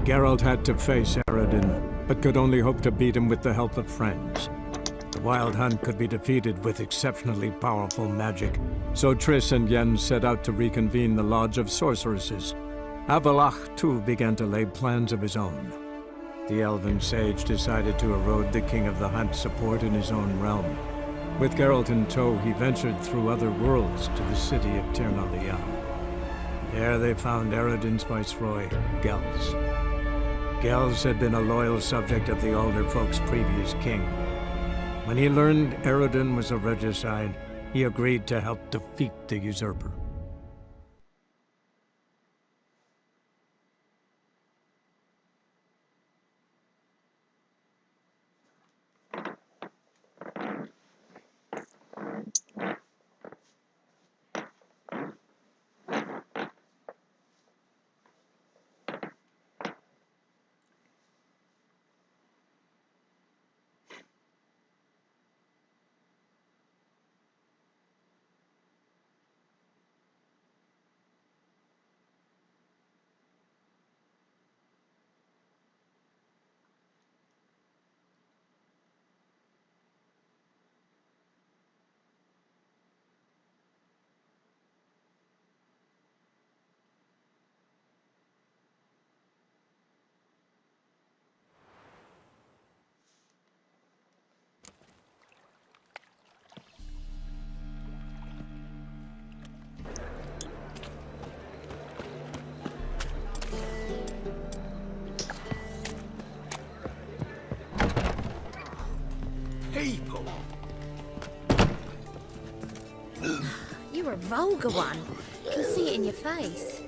Geralt had to face Eredin, but could only hope to beat him with the help of friends. The Wild Hunt could be defeated with exceptionally powerful magic, so Triss and Yen set out to reconvene the Lodge of Sorceresses. Avallac'h, too, began to lay plans of his own. The elven sage decided to erode the King of the Hunt's support in his own realm. With Geralt in tow, he ventured through other worlds to the city of Tir na Lial. There they found Eredin's viceroy, Gels. Gels had been a loyal subject of the Alder Folk's previous king. When he learned Eredin was a regicide, he agreed to help defeat the usurper. People! You're a vulgar one. I can see it in your face.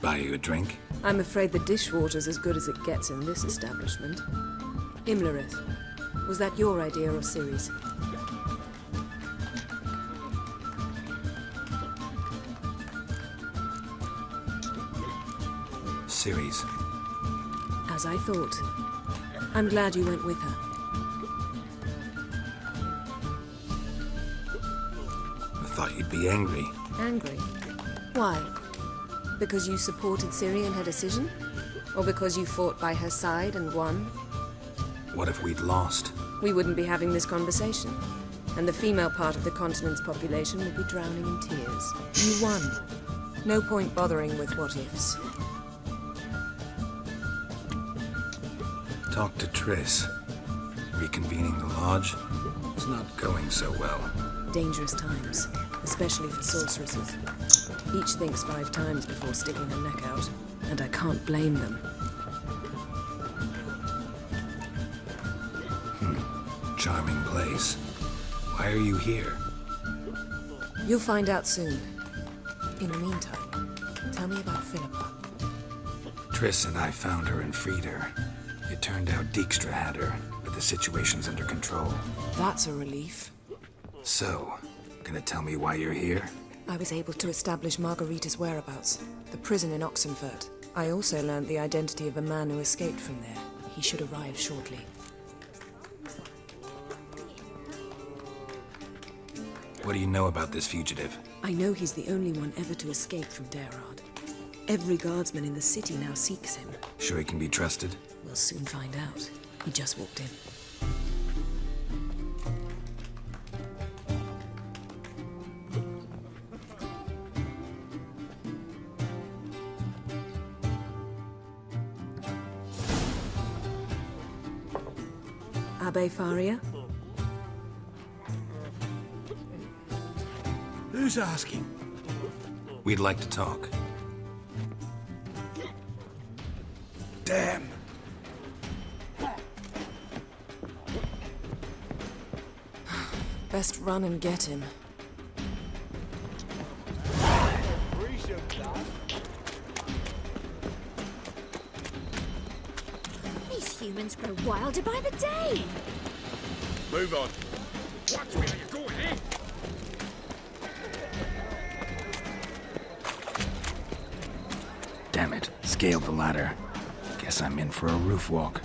Buy you a drink? I'm afraid the dishwater's as good as it gets in this establishment. Imlerith, was that your idea or Ciri's? Ciri's. As I thought. I'm glad you went with her. I thought you'd be angry. Angry? Why? Because you supported Ciri in her decision? Or because you fought by her side and won? What if we'd lost? We wouldn't be having this conversation. And the female part of the continent's population would be drowning in tears. You won. No point bothering with what-ifs. Talk to Triss. Reconvening the lodge? It's not going so well. Dangerous times, especially for sorceresses. Each thinks 5 times before sticking her neck out, and I can't blame them. Charming place. Why are you here? You'll find out soon. In the meantime, tell me about Philippa. Triss and I found her and freed her. It turned out Dijkstra had her, but the situation's under control. That's a relief. So, gonna tell me why you're here? I was able to establish Margarita's whereabouts, the prison in Oxenfurt. I also learned the identity of a man who escaped from there. He should arrive shortly. What do you know about this fugitive? I know he's the only one ever to escape from Daerad. Every guardsman in the city now seeks him. Sure he can be trusted? We'll soon find out. He just walked in. Abbe Faria? Who's asking? We'd like to talk. Damn. Best run and get him. These humans grow wilder by the day. Move on. Watch where you're going, eh? scaled the ladder. Guess I'm in for a roof walk.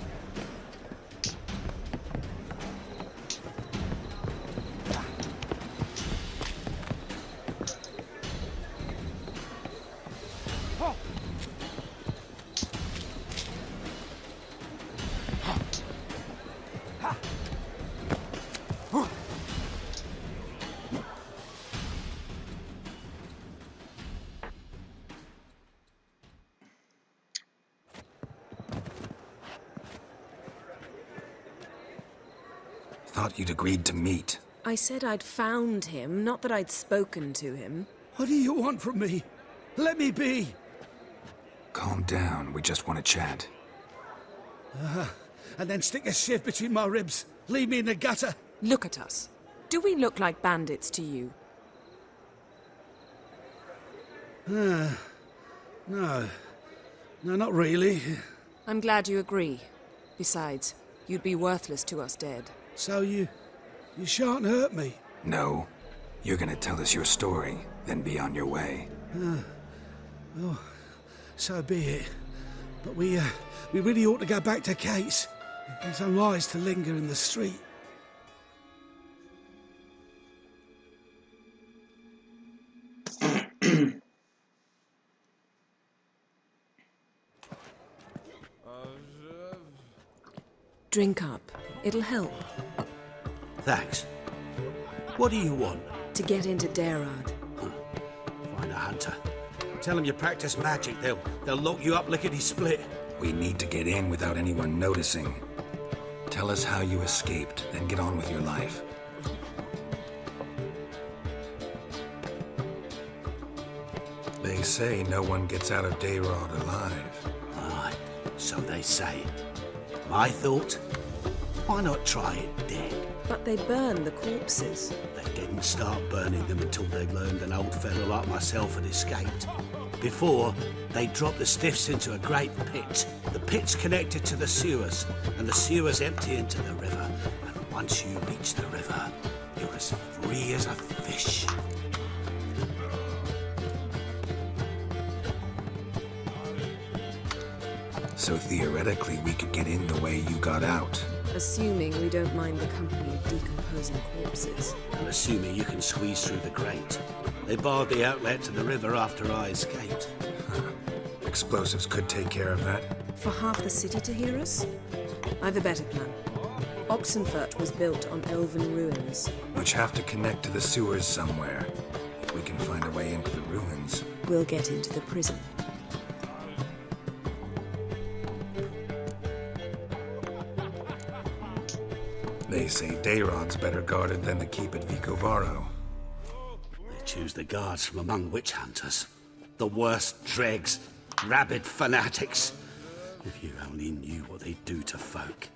Thought you'd agreed to meet. I said I'd found him, not that I'd spoken to him. What do you want from me? Let me be. Calm down, we just want to chat. And then stick a shiv between my ribs. Leave me in the gutter. Look at us. Do we look like bandits to you? No. No, not really. I'm glad you agree. Besides, you'd be worthless to us dead. So you shan't hurt me. No. You're gonna tell us your story, then be on your way. Well, so be it. But we really ought to go back to Kate's. It's unwise to linger in the street. Drink up. It'll help. Thanks. What do you want? To get into Daerad. Find a hunter. Tell them you practice magic. They'll lock you up lickety-split. We need to get in without anyone noticing. Tell us how you escaped, then get on with your life. They say no one gets out of Daerad alive. Aye, so they say. My thought? Why not try it dead? But they burn the corpses. They didn't start burning them until they'd learned an old fellow like myself had escaped. Before, they dropped the stiffs into a great pit. The pit's connected to the sewers, and the sewers empty into the river. And once you reach the river, you're as free as a fish. So theoretically, we could get in the way you got out. Assuming we don't mind the company of decomposing corpses. And assuming you can squeeze through the grate. They barred the outlet to the river after I escaped. Explosives could take care of that. For half the city to hear us? I've a better plan. Oxenfurt was built on elven ruins. Which have to connect to the sewers somewhere. If we can find a way into the ruins. We'll get into the prison. They say Daerad's better guarded than the keep at Vicovaro. They choose the guards from among witch hunters. The worst dregs, rabid fanatics. If you only knew what they do to folk.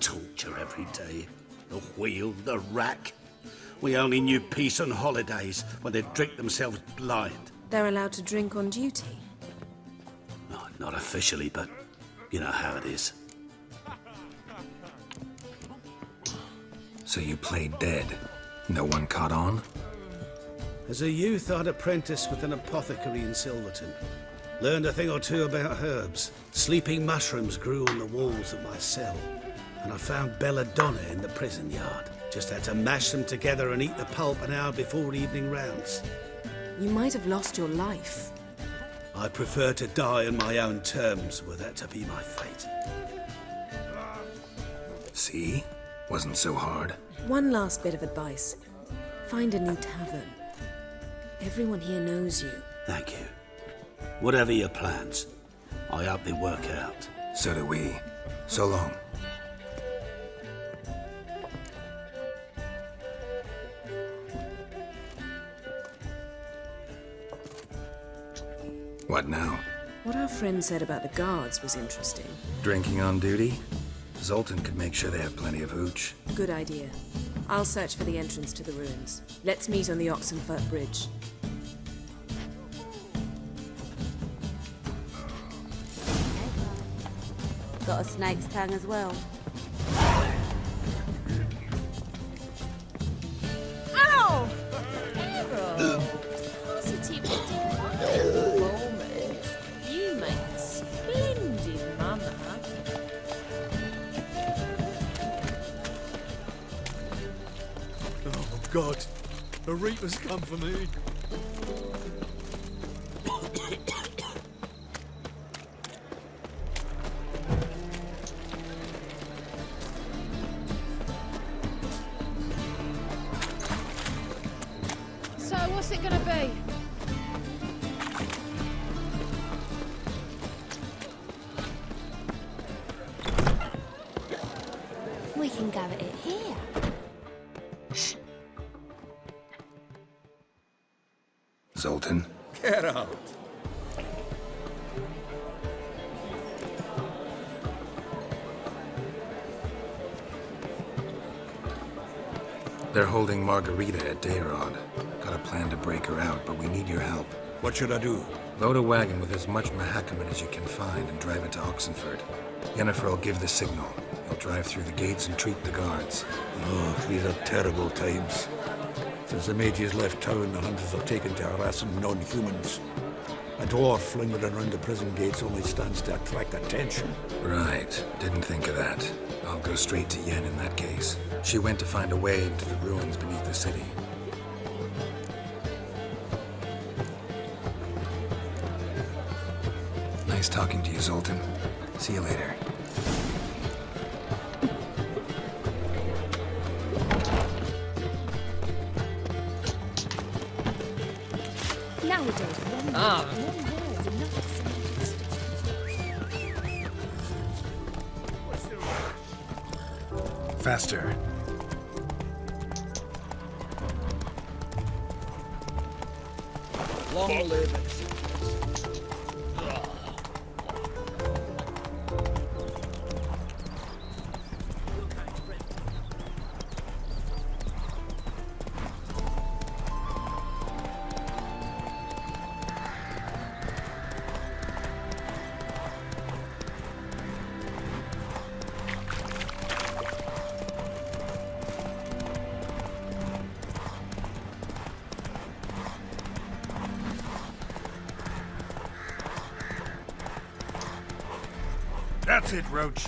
Torture every day. The wheel, the rack. We only knew peace on holidays when they'd drink themselves blind. They're allowed to drink on duty. No, not officially, but you know how it is. So you played dead. No one caught on? As a youth, I'd apprenticed with an apothecary in Silverton. Learned a thing or two about herbs. Sleeping mushrooms grew on the walls of my cell. And I found belladonna in the prison yard. Just had to mash them together and eat the pulp an hour before evening rounds. You might have lost your life. I prefer to die on my own terms, were that to be my fate. See? Wasn't so hard. One last bit of advice. Find a new tavern. Everyone here knows you. Thank you. Whatever your plans, I hope they work out. So do we. So long. What now? What our friend said about the guards was interesting. Drinking on duty? Zoltan could make sure they have plenty of hooch. Good idea. I'll search for the entrance to the ruins. Let's meet on the Oxenfurt Bridge. Got a snake's tongue as well. Ow! Hero! Positive performance. You make God, the Reapers come for me. So, what's it gonna be? We can go at it here. Zoltan? Get out. They're holding Margarita at Dayrod. Got a plan to break her out, but we need your help. What should I do? Load a wagon with as much Mahakaman as you can find and drive it to Oxenford. Yennefer will give the signal. He'll drive through the gates and treat the guards. Oh, these are terrible times. Since the mages left town, the hunters have taken to harassing non-humans. A dwarf lingering around the prison gates only stands to attract attention. Right. Didn't think of that. I'll go straight to Yen in that case. She went to find a way into the ruins beneath the city. Nice talking to you, Zoltan. See you later. Nowadays, one word, enough to Faster. Long live it. That's it, Roach.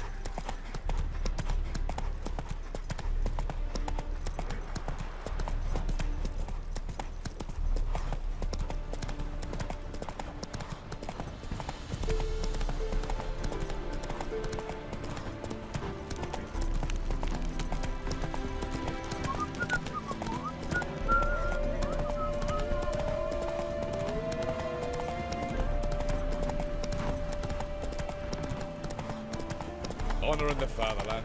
Honor in the fatherland.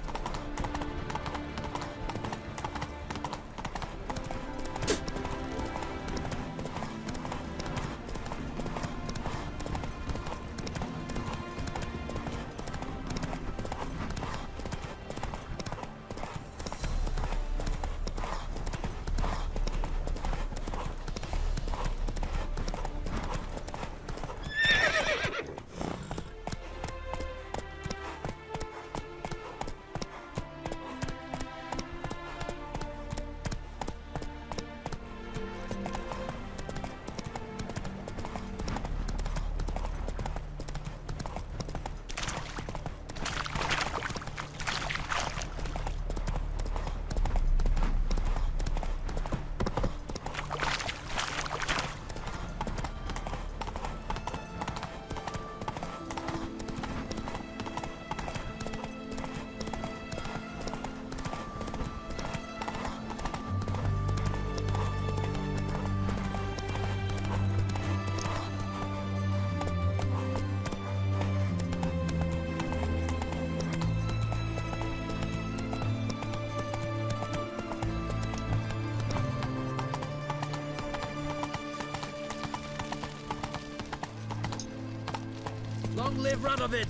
Long live Radovid!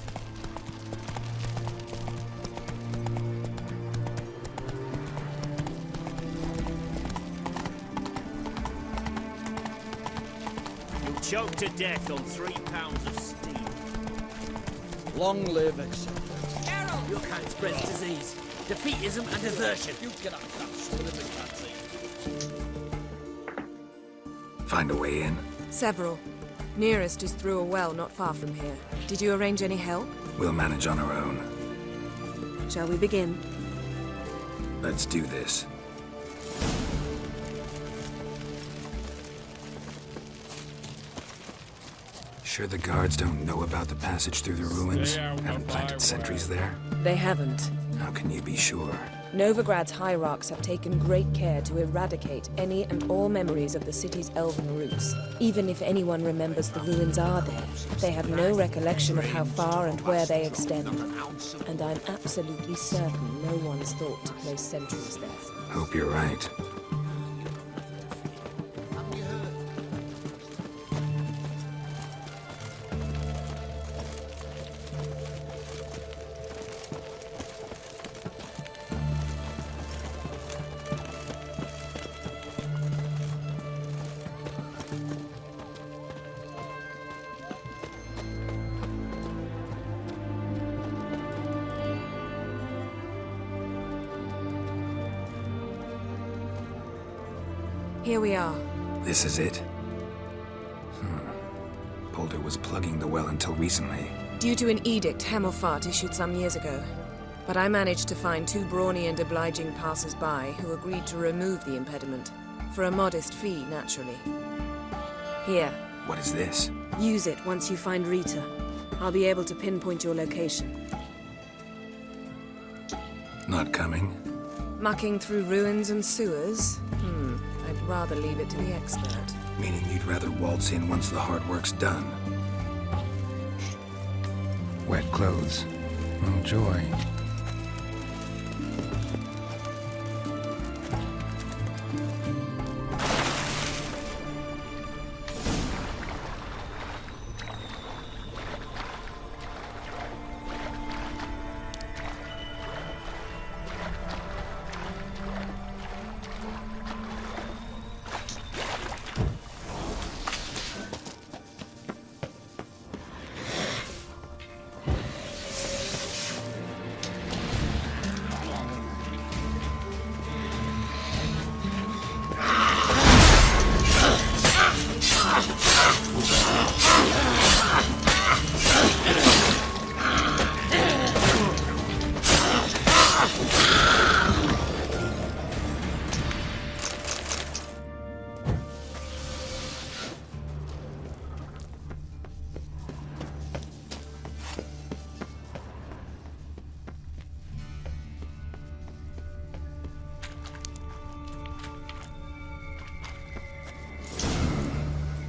You'll choke to death on 3 pounds of steam. Long live acceptance. Geralt! Your kind spreads disease, defeatism and desertion. You cannot touch the living fancy. Find a way in? Several. Nearest is through a well not far from here. Did you arrange any help? We'll manage on our own. Shall we begin? Let's do this. Sure the guards don't know about the passage through the ruins? Haven't planted sentries there? They haven't. How can you be sure? Novigrad's hierarchs have taken great care to eradicate any and all memories of the city's elven roots. Even if anyone remembers the ruins are there, they have no recollection of how far and where they extend. And I'm absolutely certain no one's thought to place sentries there. Hope you're right. Here we are. This is it? Boulder was plugging the well until recently. Due to an edict Hemmelfart issued some years ago. But I managed to find two brawny and obliging passers-by who agreed to remove the impediment. For a modest fee, naturally. Here. What is this? Use it once you find Rita. I'll be able to pinpoint your location. Not coming? Mucking through ruins and sewers? I'd rather leave it to the expert. Meaning you'd rather waltz in once the hard work's done. Wet clothes. Oh, joy.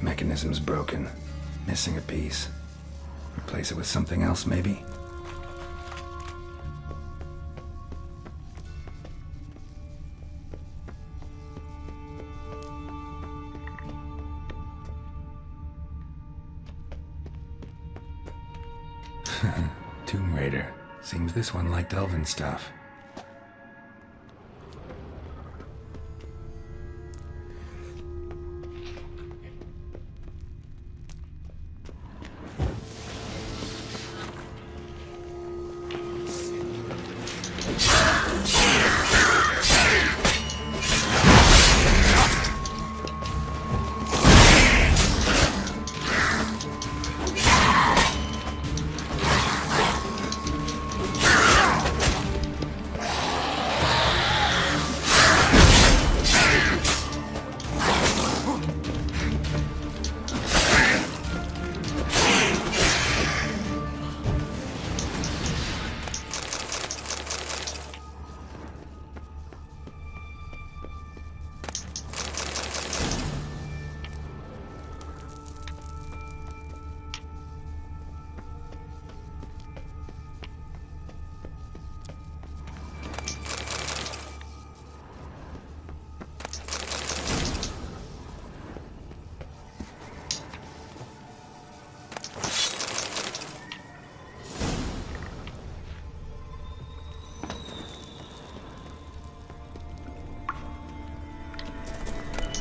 Mechanism's broken. Missing a piece. Replace it with something else, maybe? Tomb Raider. Seems this one liked elven stuff.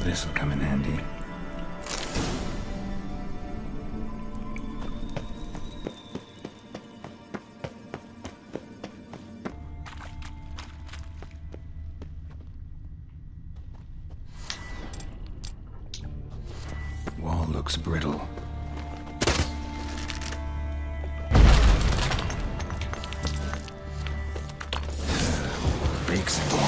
This'll come in handy. Wall looks brittle. Breaks again.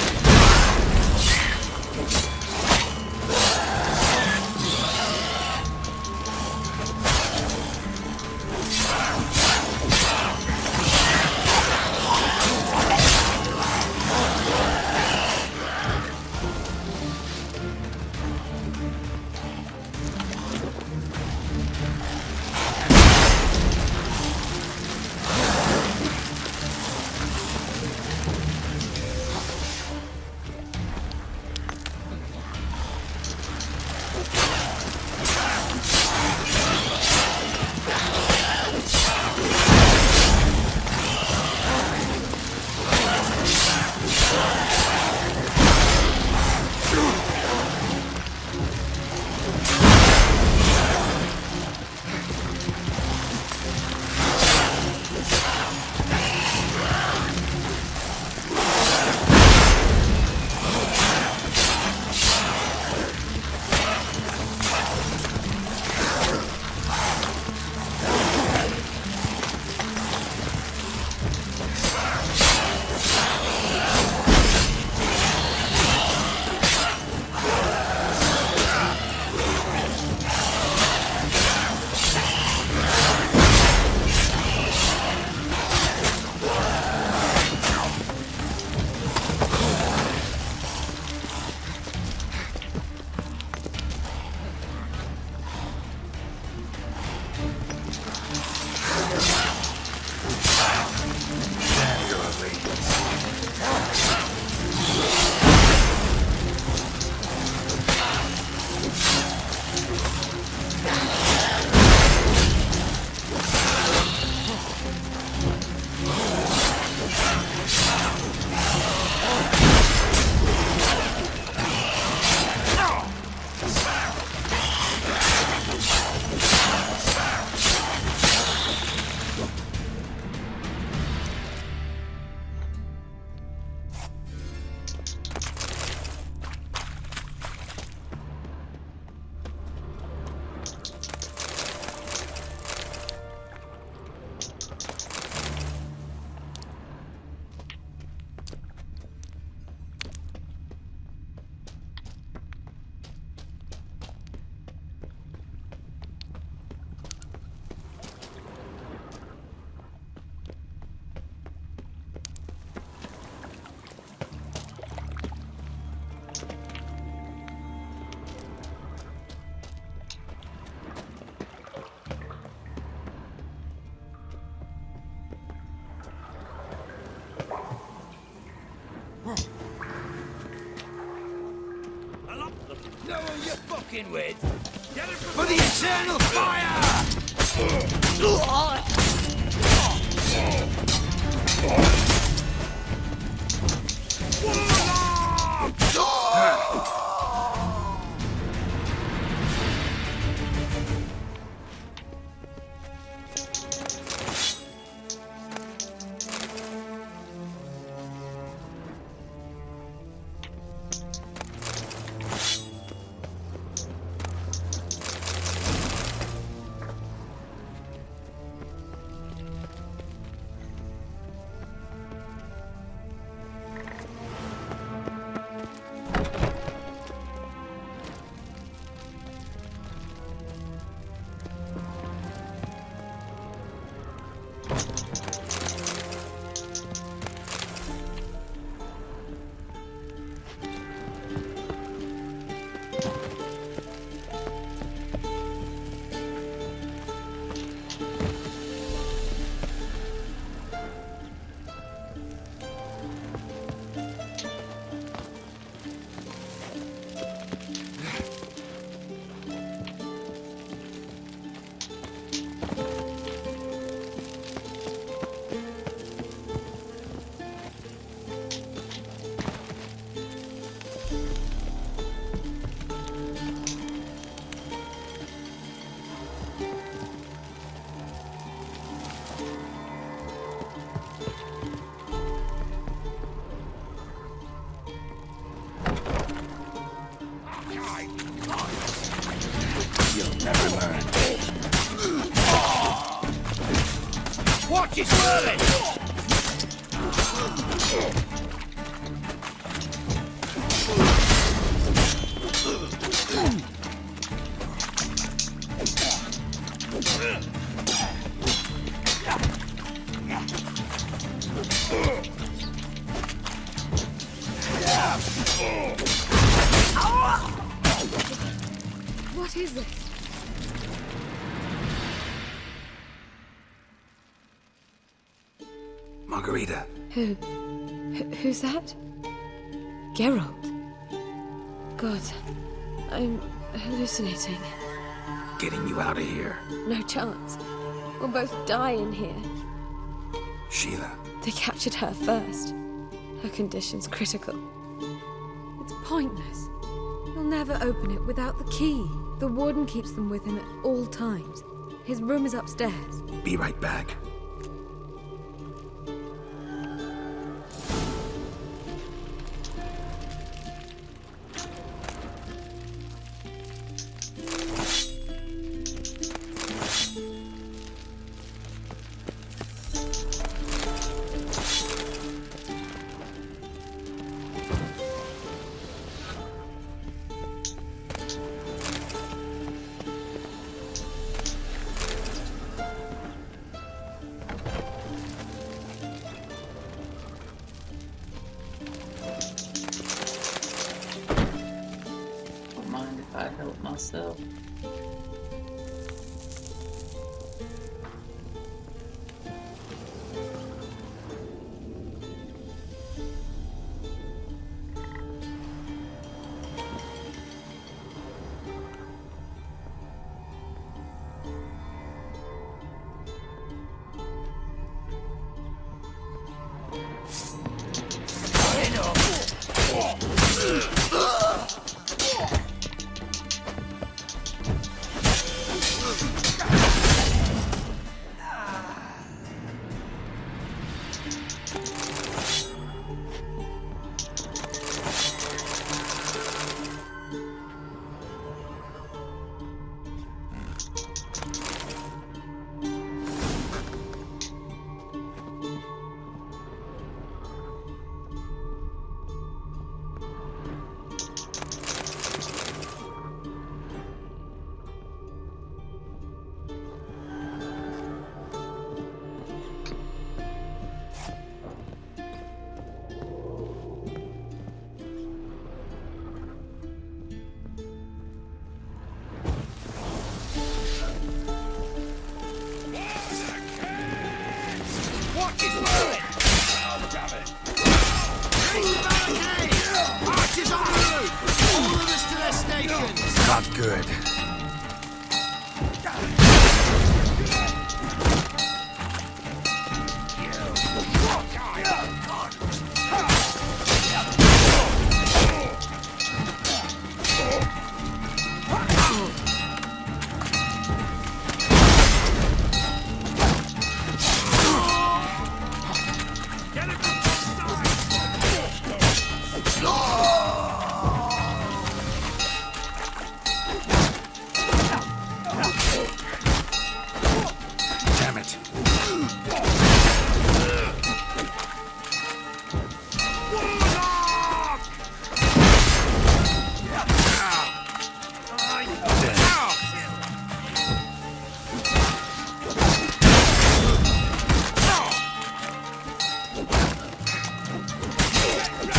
fucking with? For the eternal fire! Watch his whirling! What is this? Margarita. Who's that? Geralt. God, I'm hallucinating. Getting you out of here. No chance. We'll both die in here. Sheila. They captured her first. Her condition's critical. It's pointless. He'll never open it without the key. The warden keeps them with him at all times. His room is upstairs. Be right back. I help myself. Not good. Damn it.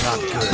Not good.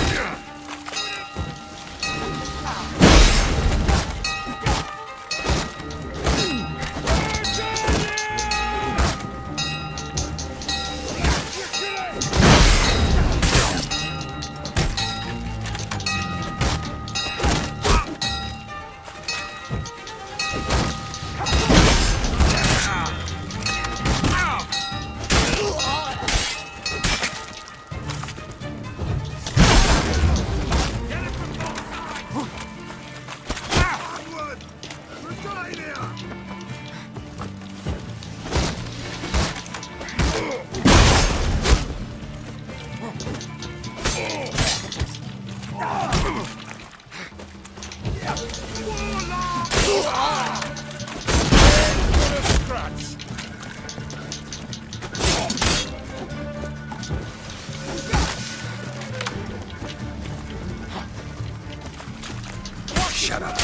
Shut up.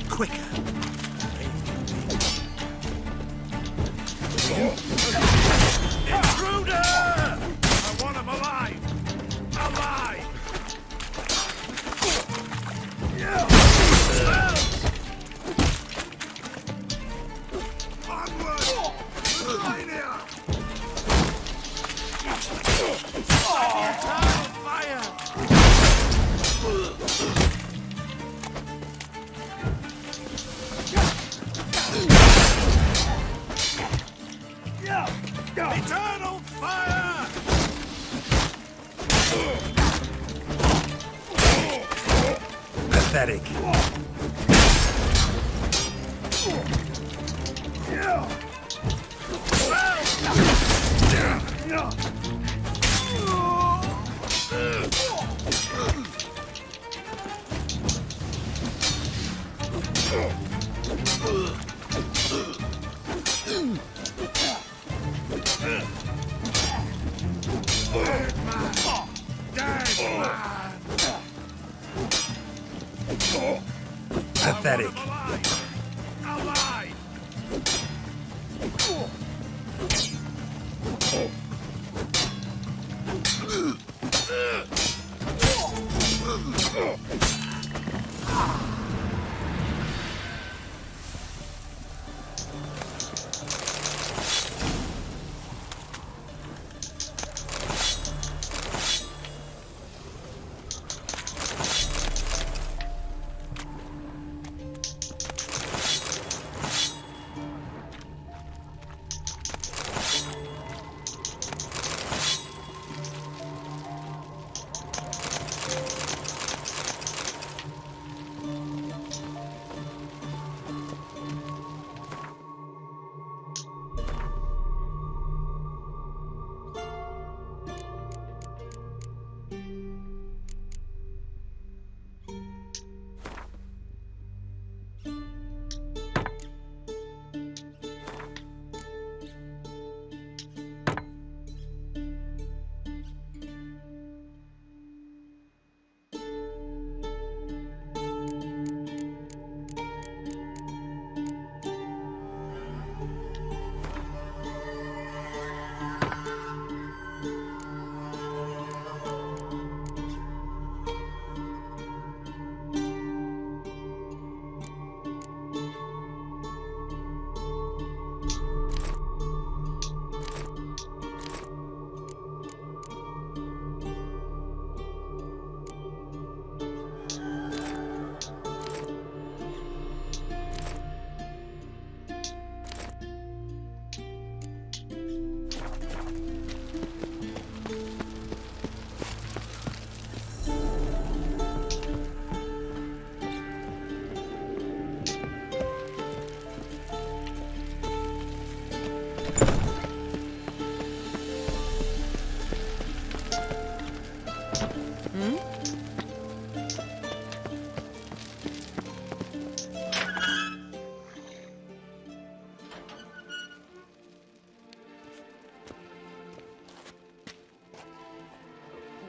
Quicker. Intruder! I want him alive! Alive! Onward! Lithuania! Eternal fire! Eternal fire! Pathetic. Pathetic. Alive!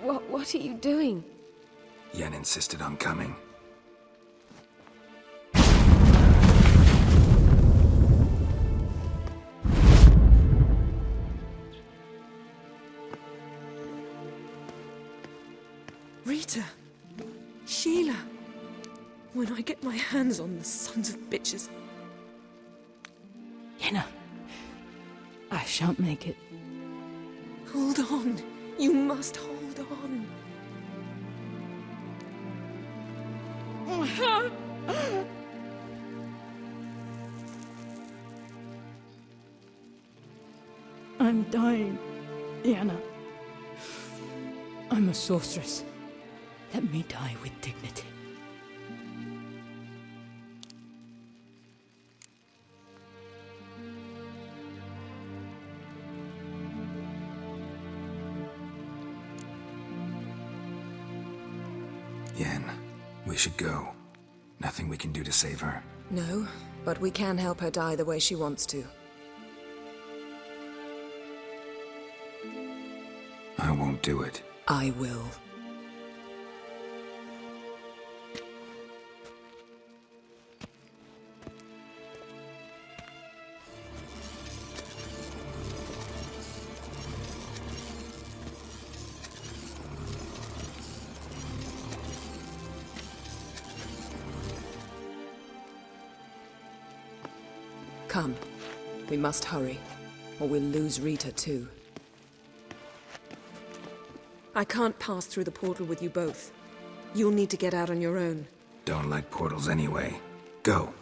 What are you doing? Yen insisted on coming. Rita! Sheila! When I get my hands on the sons of bitches. Yenna, I shan't make it. Hold on. You must hold on. I'm dying, Yenna. I'm a sorceress. Let me die with dignity. Yen, we should go. Nothing we can do to save her. No, but we can help her die the way she wants to. I won't do it. I will. Come. We must hurry, or we'll lose Rita too. I can't pass through the portal with you both. You'll need to get out on your own. Don't like portals anyway. Go.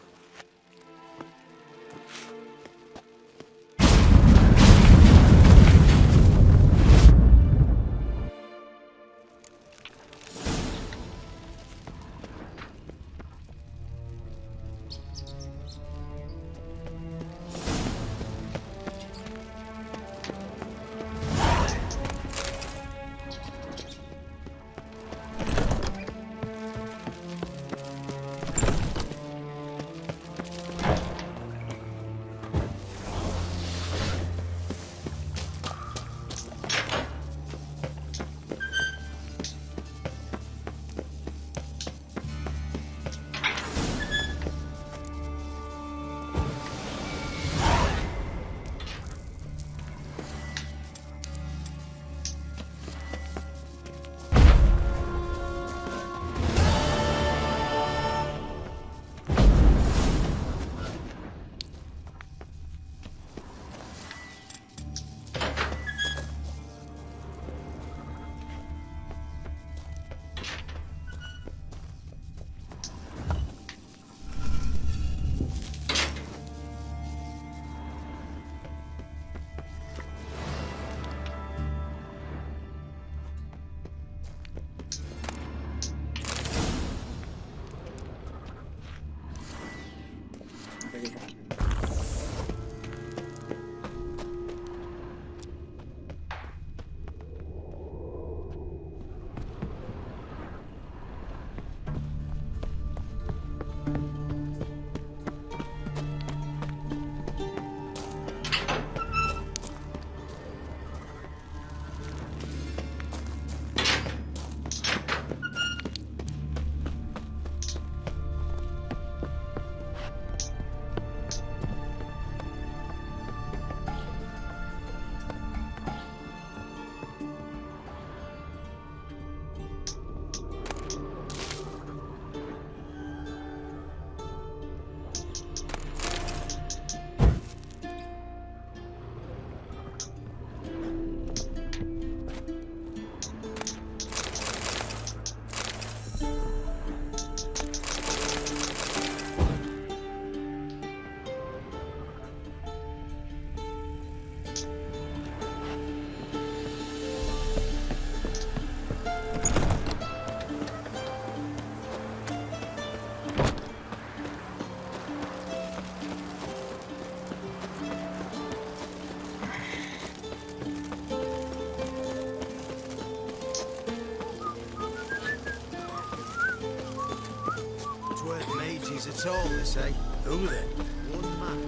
At all, they say. Who then? One man.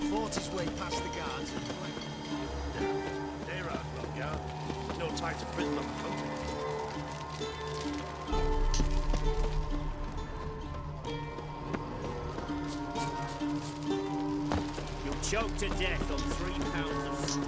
Fought his way past the guards and fled. They're out, Longard. No time to prison on the country. You'll choke to death on 3 pounds of steel.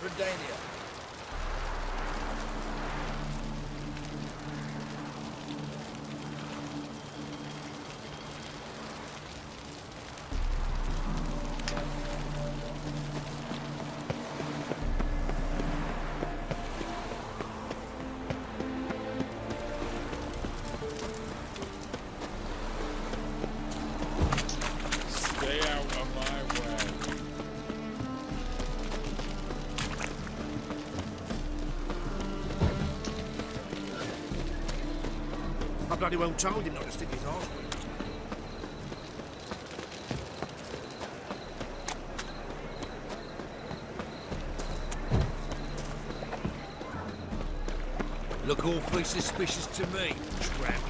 Redania. Stay out of my way. I bloody well told him not to stick his arse with it. Look awfully suspicious to me, tramp.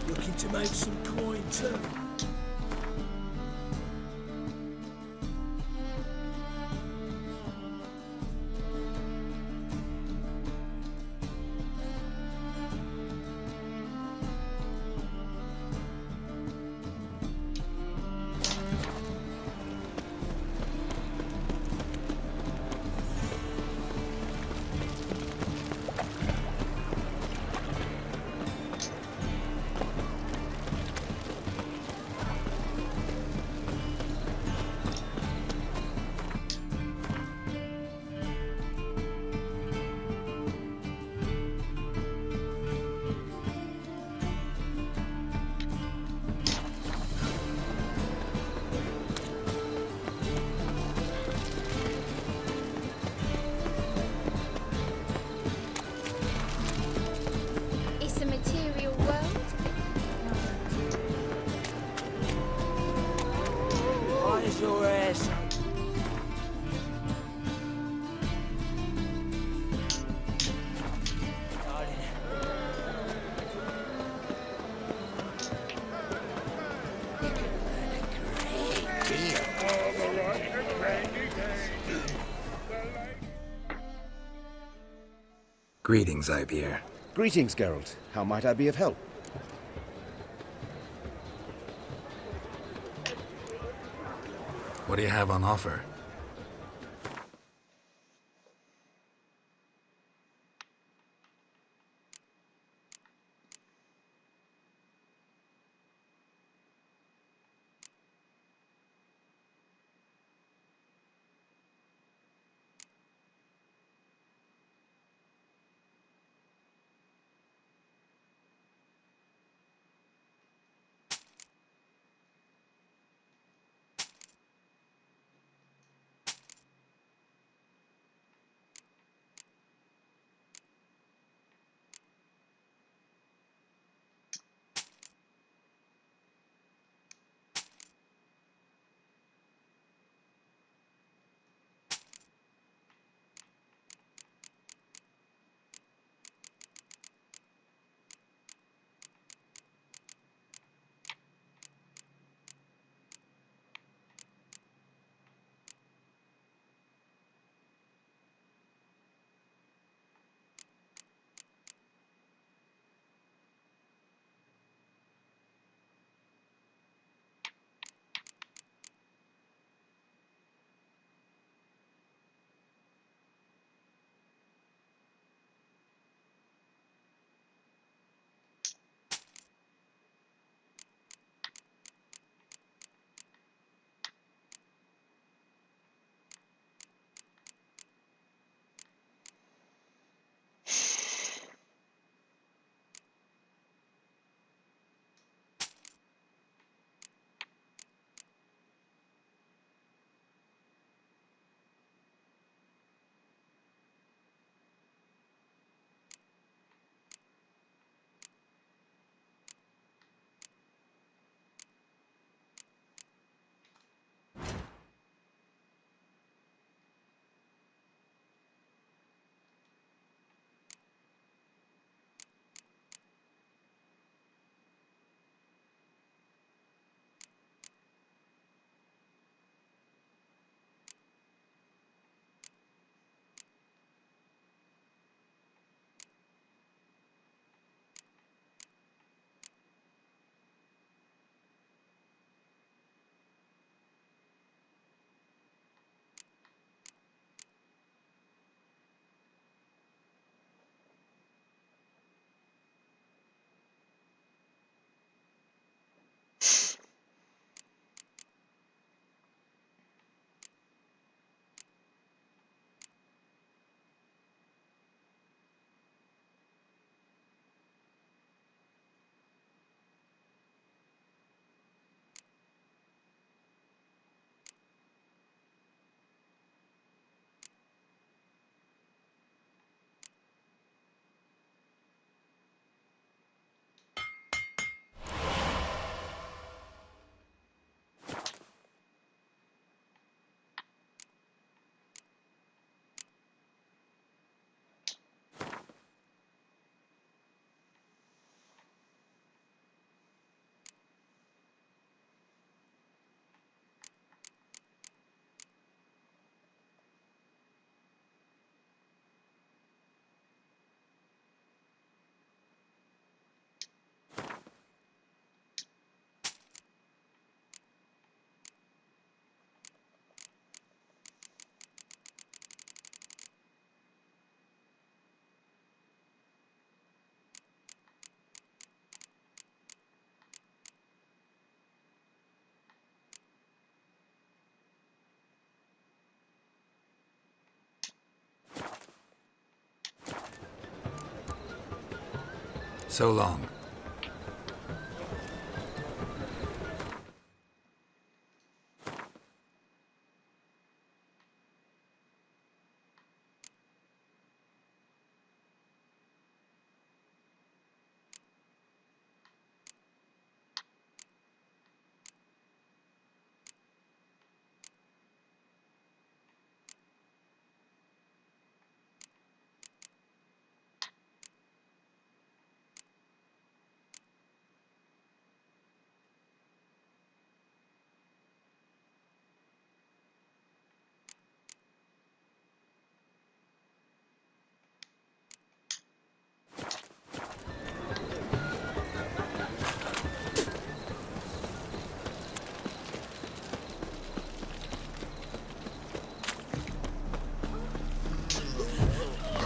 Looking to make some coin too. It's a material world. Why is your ass? Greetings, Ivier. Greetings, Geralt. How might I be of help? What do you have on offer? So long.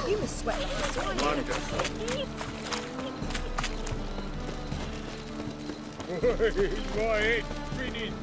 You must sweat like a swine. Right, finish.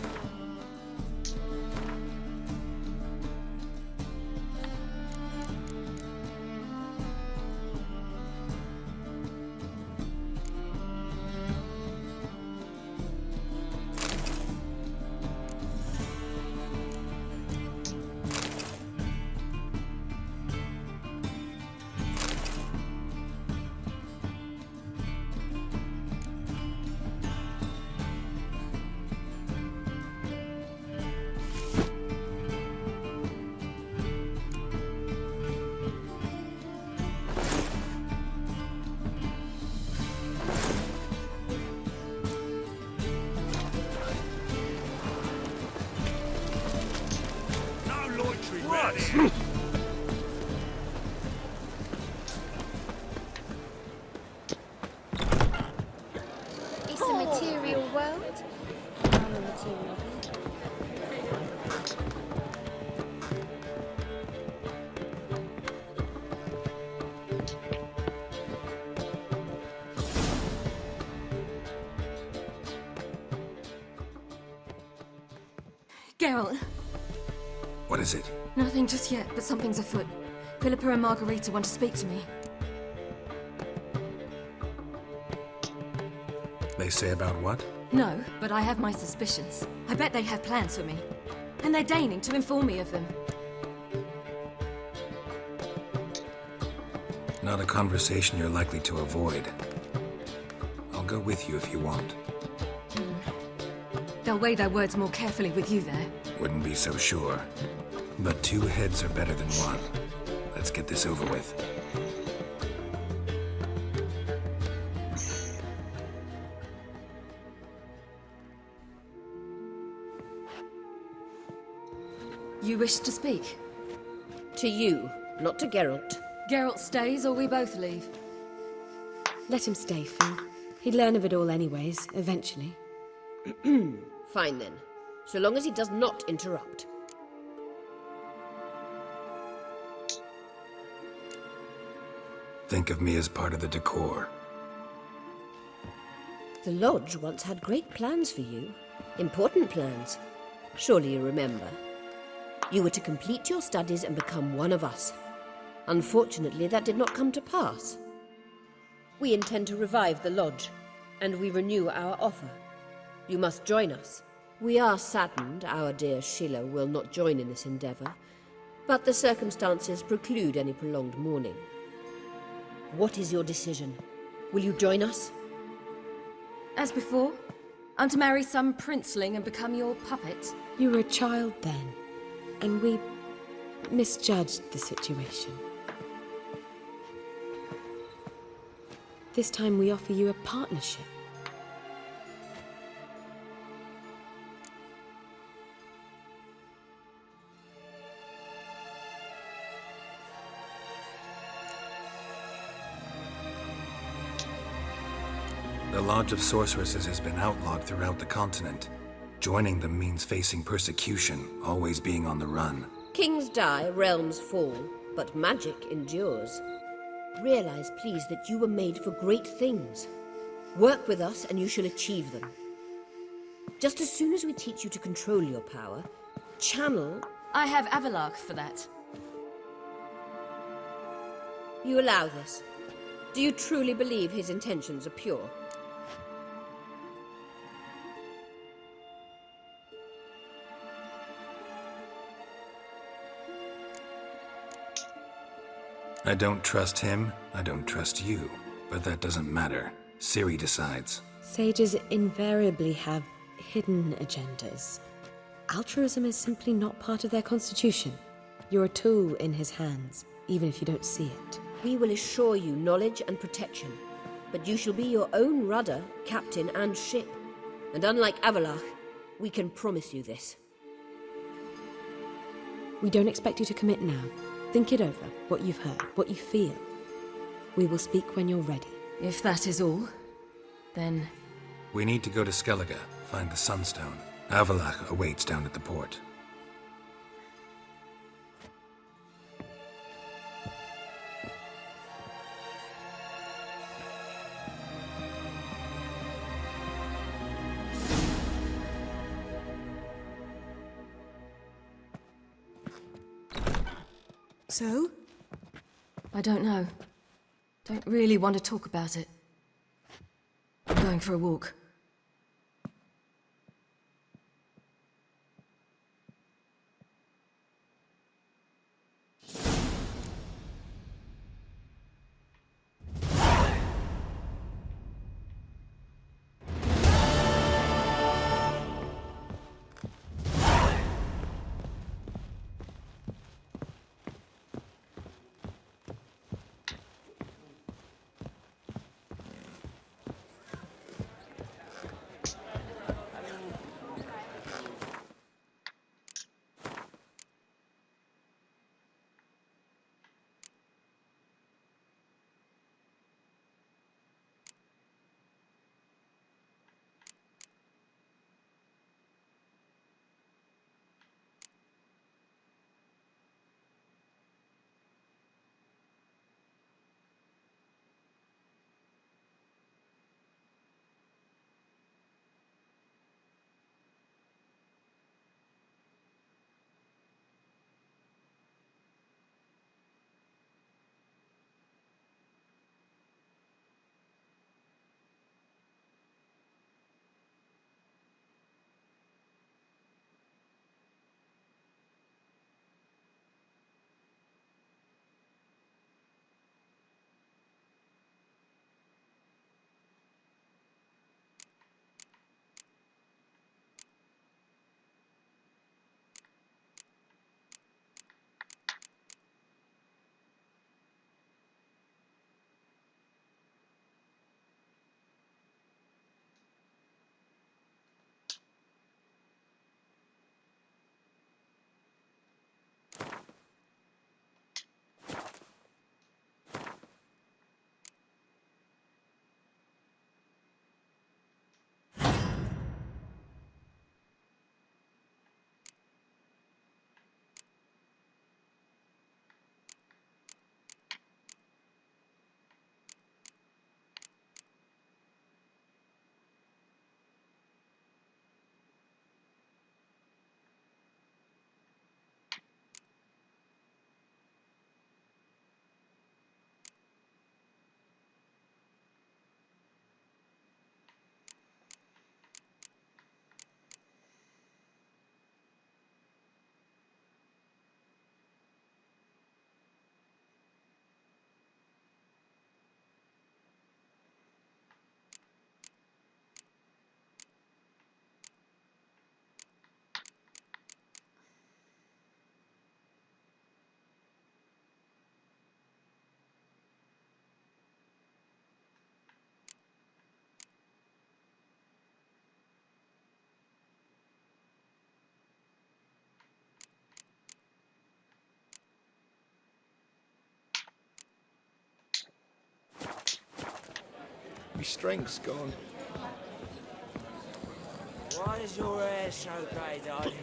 It's a material world. I'm a material being. Geralt, What is it? nothing just yet, but something's afoot. Philippa and Margarita want to speak to me. They say about what? No, but I have my suspicions. I bet they have plans for me. And they're deigning to inform me of them. Not a conversation you're likely to avoid. I'll go with you if you want. They'll weigh their words more carefully with you there. Wouldn't be so sure. But two heads are better than one. Let's get this over with. You wish to speak? To you, not to Geralt. Geralt stays or we both leave? Let him stay, Phil. He'd learn of it all anyways, eventually. Fine then. So long as he does not interrupt. Think of me as part of the decor. The Lodge once had great plans for you. Important plans. Surely you remember. You were to complete your studies and become one of us. Unfortunately, that did not come to pass. We intend to revive the Lodge, and we renew our offer. You must join us. We are saddened our dear Sheila will not join in this endeavor, but the circumstances preclude any prolonged mourning. What is your decision? Will you join us? As before, I'm to marry some princeling and become your puppet. You were a child then, and we misjudged the situation. This time we offer you a partnership. The Lodge of Sorceresses has been outlawed throughout the continent. Joining them means facing persecution, always being on the run. Kings die, realms fall, but magic endures. Realize, please, that you were made for great things. Work with us and you shall achieve them. Just as soon as we teach you to control your power, channel... I have Avalark for that. You allow this. Do you truly believe his intentions are pure? I don't trust him, I don't trust you. But that doesn't matter. Ciri decides. Sages invariably have hidden agendas. Altruism is simply not part of their constitution. You're a tool in his hands, even if you don't see it. We will assure you knowledge and protection, but you shall be your own rudder, captain, and ship. And unlike Avalach, we can promise you this. We don't expect you to commit now. Think it over, what you've heard, what you feel. We will speak when you're ready. If that is all, then... We need to go to Skellige, find the Sunstone. Avalach awaits down at the port. So? I don't know. Don't really want to talk about it. I'm going for a walk. My strength's gone. Why is your hair so grey, darling?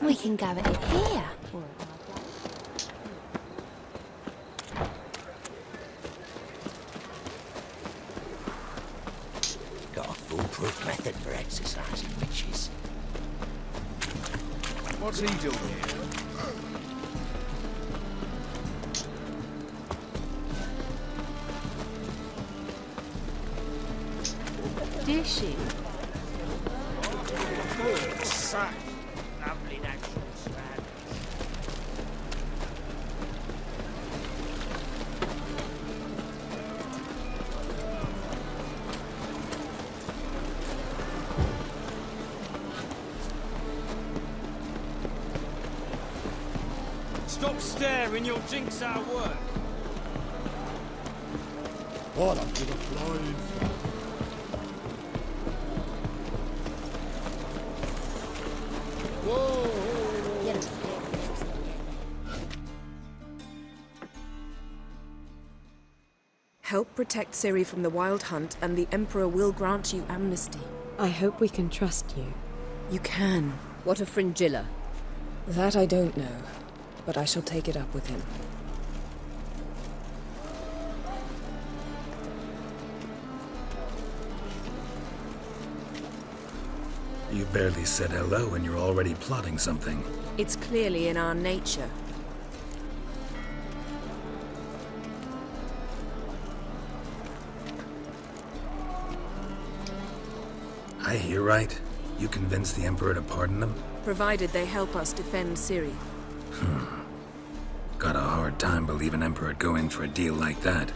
We can go at it here. Got a foolproof method for exercising witches. What's he doing here? Dishy. Good sight. Lovely natural surroundings. Stop staring, you'll jinx our work. What up to the flying? Help protect Ciri from the Wild Hunt, and the Emperor will grant you amnesty. I hope we can trust you. You can. What of Fringilla? That I don't know, but I shall take it up with him. You barely said hello and you're already plotting something. It's clearly in our nature. I hear right. You convinced the Emperor to pardon them? Provided they help us defend Ciri. Got a hard time believing Emperor'd go in for a deal like that.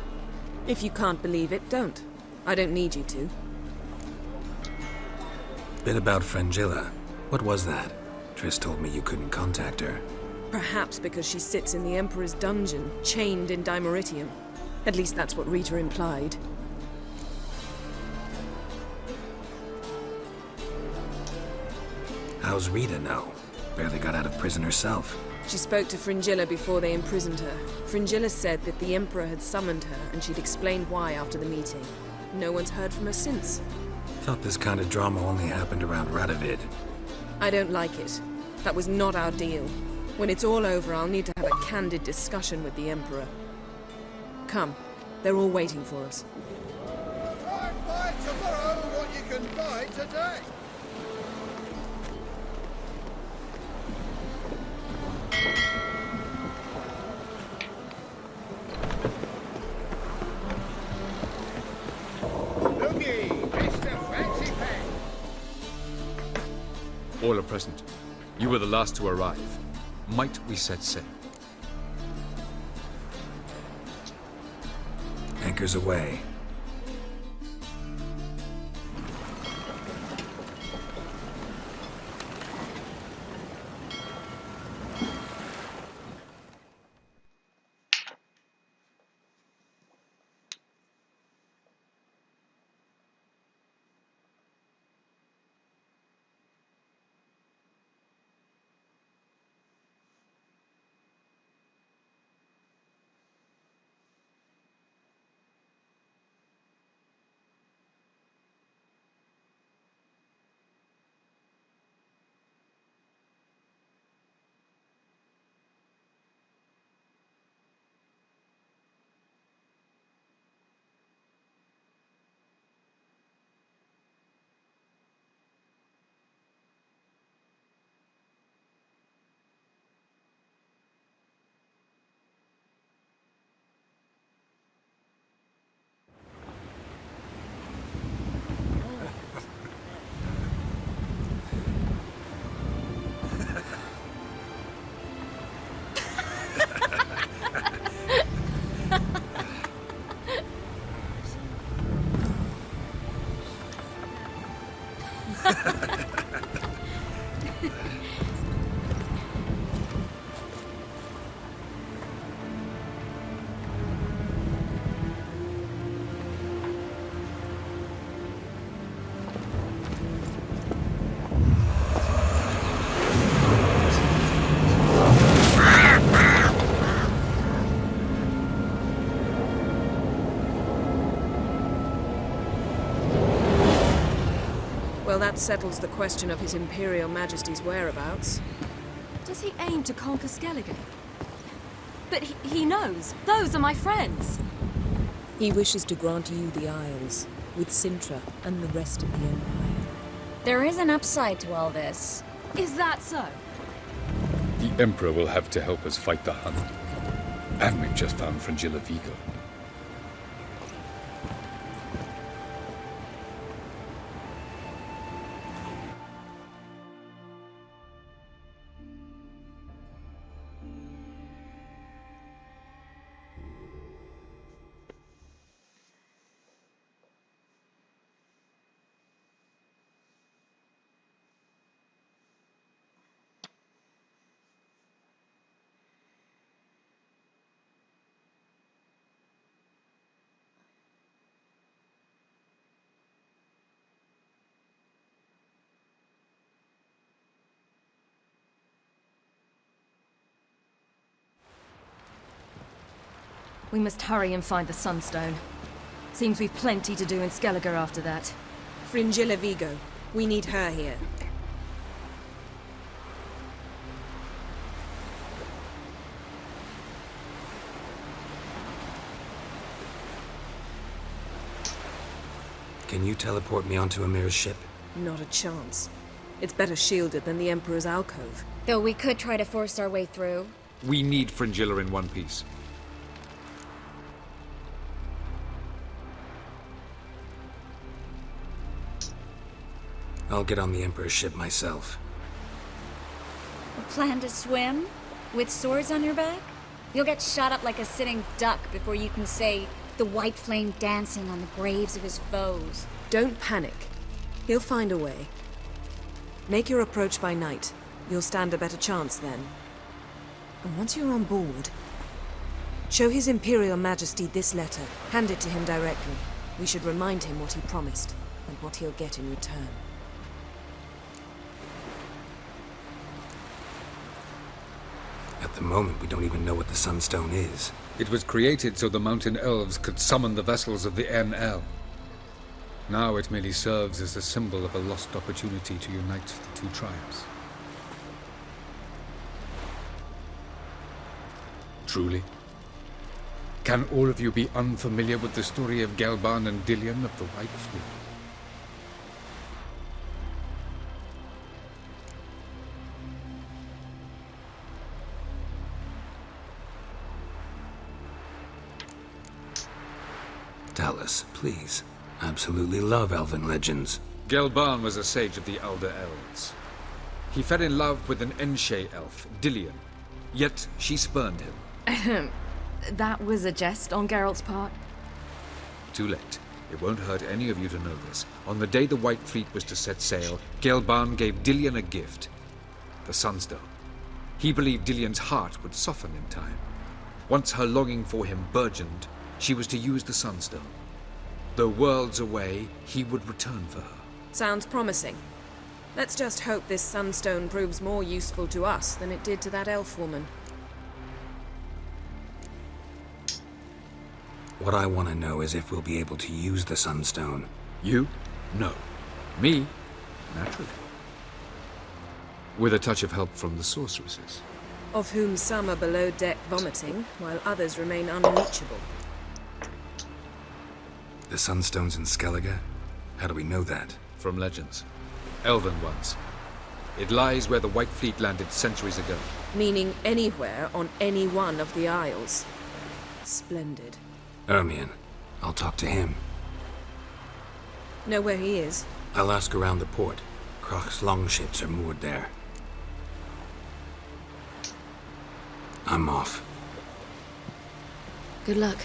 If you can't believe it, don't. I don't need you to. Bit about Fringilla. What was that? Triss told me you couldn't contact her. Perhaps because she sits in the Emperor's dungeon, chained in Dimeritium. At least that's what Rita implied. How's Rita know? Barely got out of prison herself. She spoke to Fringilla before they imprisoned her. Fringilla said that the Emperor had summoned her, and she'd explained why after the meeting. No one's heard from her since. Thought this kind of drama only happened around Radovid. I don't like it. That was not our deal. When it's all over, I'll need to have a candid discussion with the Emperor. Come. They're all waiting for us. Buy tomorrow what you can buy today. Looky, Mr. Fancy Pants. All are present. You were the last to arrive. Might we set sail? Anchors away. Well, that settles the question of His Imperial Majesty's whereabouts. Does he aim to conquer Skellige? But he knows. Those are my friends. He wishes to grant you the Isles, with Sintra and the rest of the Empire. There is an upside to all this. Is that so? The Emperor will have to help us fight the Hun. And we've just found Fringilla Vigo. We must hurry and find the Sunstone. Seems we've plenty to do in Skellige after that. Fringilla Vigo. We need her here. Can you teleport me onto Amir's ship? Not a chance. It's better shielded than the Emperor's alcove. Though we could try to force our way through. We need Fringilla in one piece. I'll get on the Emperor's ship myself. Plan to swim? With swords on your back? You'll get shot up like a sitting duck before you can say the white flame dancing on the graves of his foes. Don't panic. He'll find a way. Make your approach by night. You'll stand a better chance then. And once you're on board, show His Imperial Majesty this letter. Hand it to him directly. We should remind him what he promised, and what he'll get in return. At the moment, we don't even know what the Sunstone is. It was created so the Mountain Elves could summon the vessels of the NL. Now it merely serves as a symbol of a lost opportunity to unite the two tribes. Truly? Can all of you be unfamiliar with the story of Gelban and Dillion of the White Fleet? Tell us, please. Absolutely love elven legends. Gelban was a sage of the Elder Elves. He fell in love with an Enshe elf, Dillion, yet she spurned him. That was a jest on Geralt's part? Too late. It won't hurt any of you to know this. On the day the White Fleet was to set sail, Gelban gave Dillion a gift. The Sunstone. He believed Dillion's heart would soften in time. Once her longing for him burgeoned, she was to use the Sunstone. Though worlds away, he would return for her. Sounds promising. Let's just hope this Sunstone proves more useful to us than it did to that elf woman. What I want to know is if we'll be able to use the Sunstone. You? No. Me? Naturally. With a touch of help from the sorceresses. Of whom some are below deck vomiting, while others remain unreachable. The Sunstone's in Skellige? How do we know that? From legends. Elven ones. It lies where the White Fleet landed centuries ago. Meaning anywhere on any one of the Isles. Splendid. Ermion. I'll talk to him. Know where he is? I'll ask around the port. Croc's longships are moored there. I'm off. Good luck.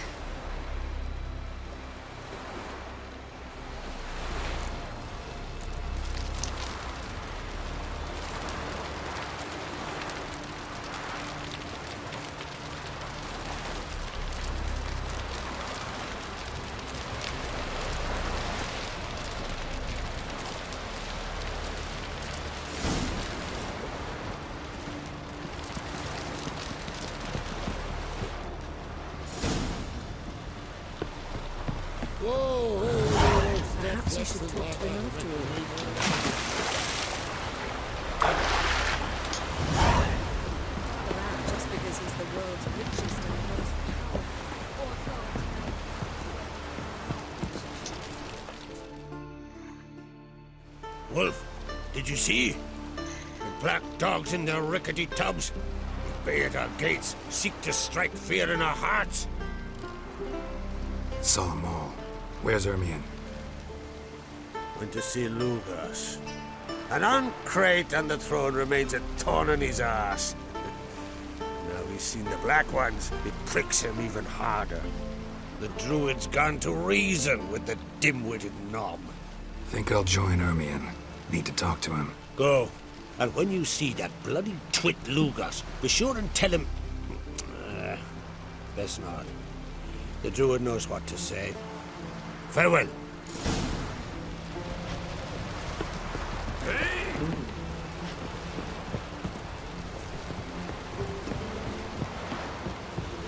Perhaps you should talk to him after all. world's richest and most powerful authority. Wolf, did you see? The black dogs in their rickety tubs. They bay at our gates, seek to strike fear in our hearts. Saw them all. Where's Ermion? Went to see Lugas. And on Crate on the throne remains a thorn in his arse. Now he's seen the Black Ones, it pricks him even harder. The Druid's gone to reason with the dim-witted knob. Think I'll join Ermion. Need to talk to him. Go. And when you see that bloody twit Lugas, be sure and tell him... best not. The Druid knows what to say. Farewell.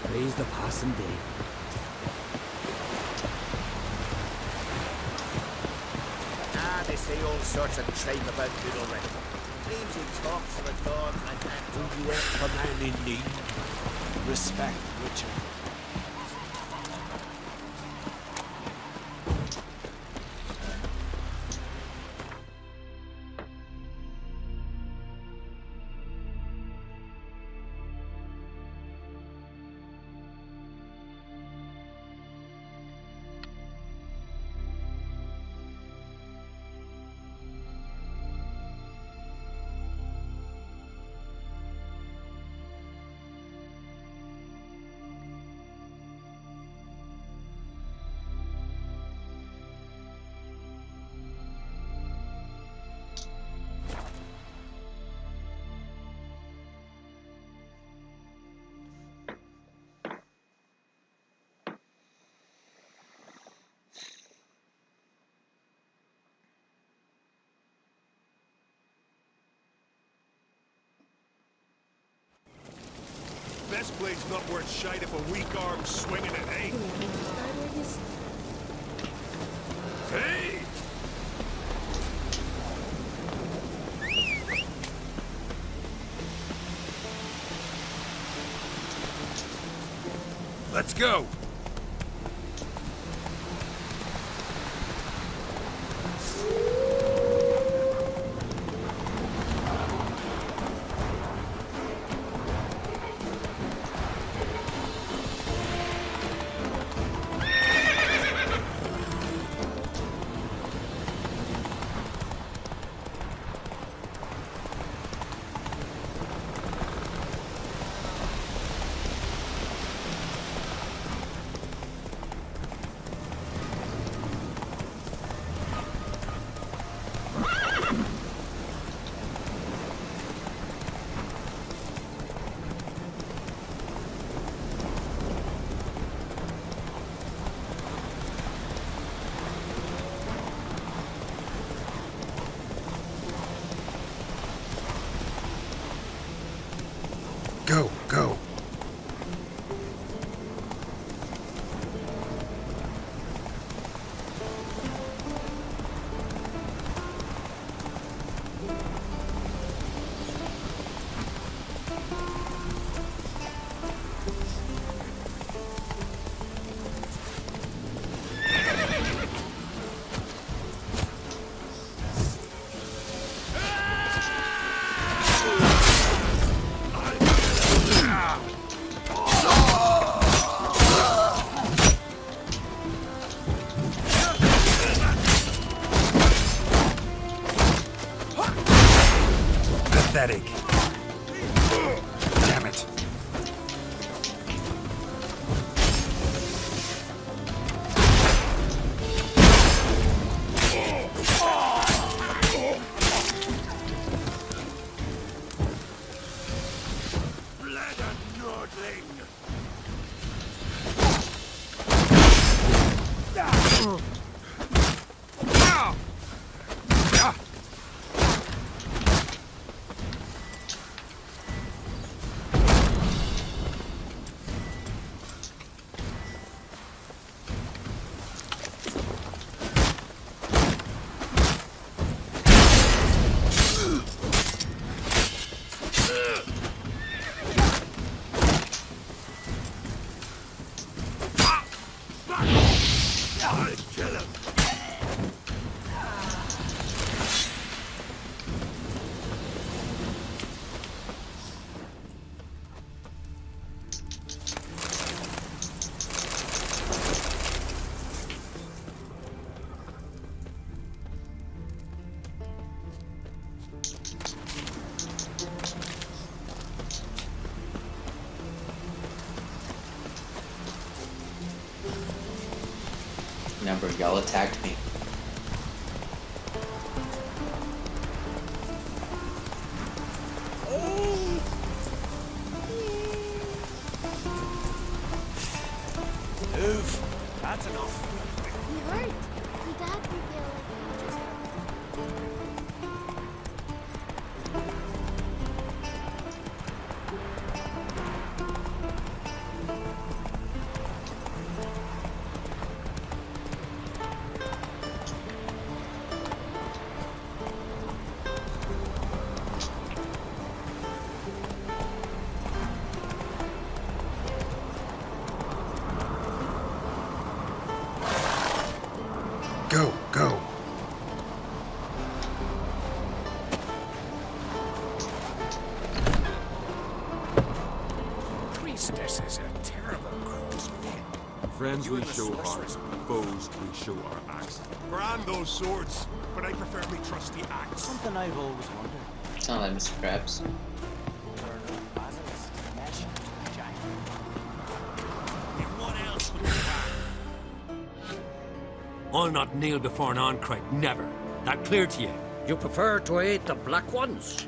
Praise the passing day. They say all sorts of tripe about good already. Claims he talks for a dog and that. Do you want a man in need? Respect, Richard. Best blade's not worth shite if a weak arm's swinging it, eh? Hey! Let's go! Go, go. Pathetic. Damn it. Blood and Nordling! I'll kill him. Remember, y'all attacked me. Move. That's enough. We heard. We got you, Gil. Go, go. Priestess is a terrible crow's pet. Friends we show hearts, foes we show our axe. Brand those swords, but I prefer me trusty axe. Something I've always wondered. Sound like Mr. Krabs. I'll not kneel before an Ancrite, never. That clear to you? You prefer to aid the Black Ones?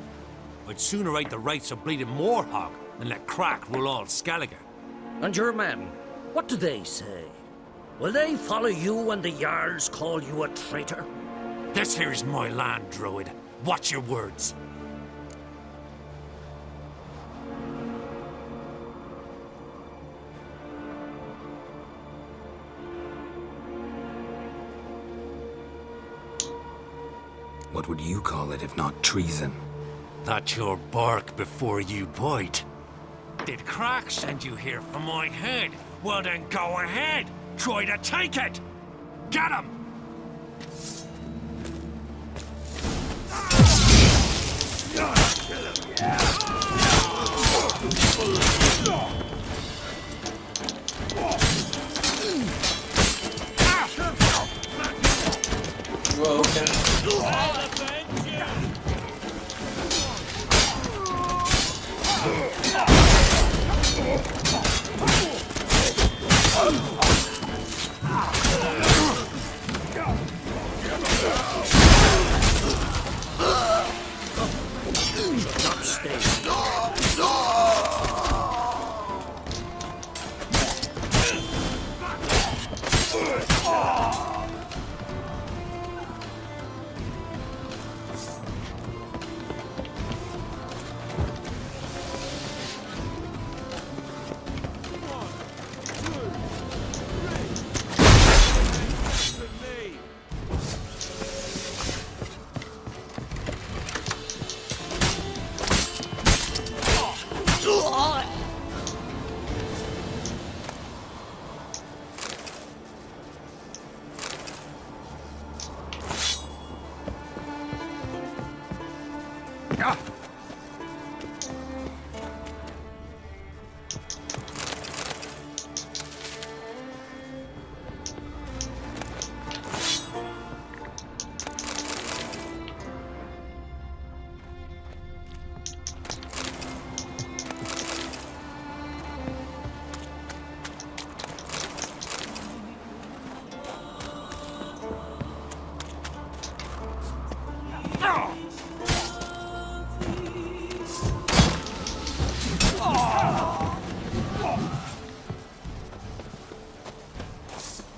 I'd sooner aid the rights of bleeding Morhog than let Crack rule all Skellige. And your men, what do they say? Will they follow you when the Jarls call you a traitor? This here's my land, Druid. Watch your words. What would you call it if not treason? That's your bark before you bite. Did Crack send you here for my head? Well then go ahead. Try to take it. Get him!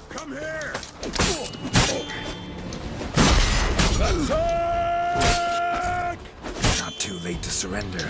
Come here! Not too late to surrender.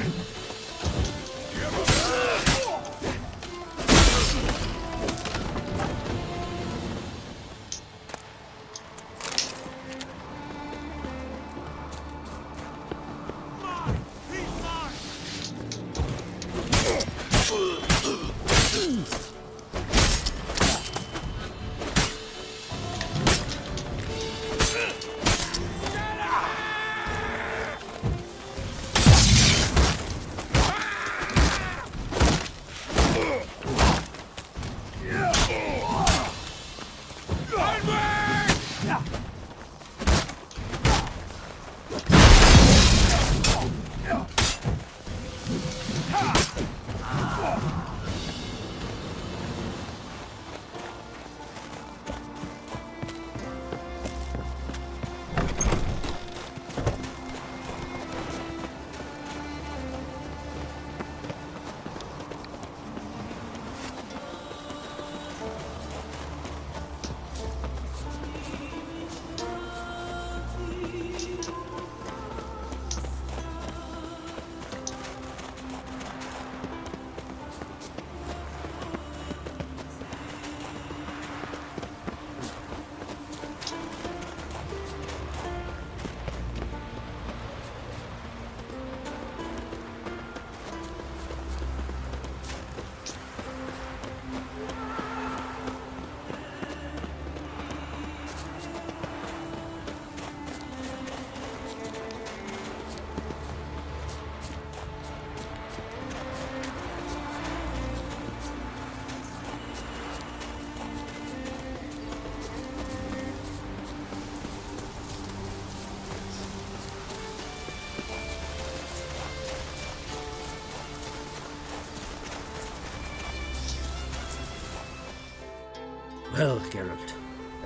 Well, Geralt,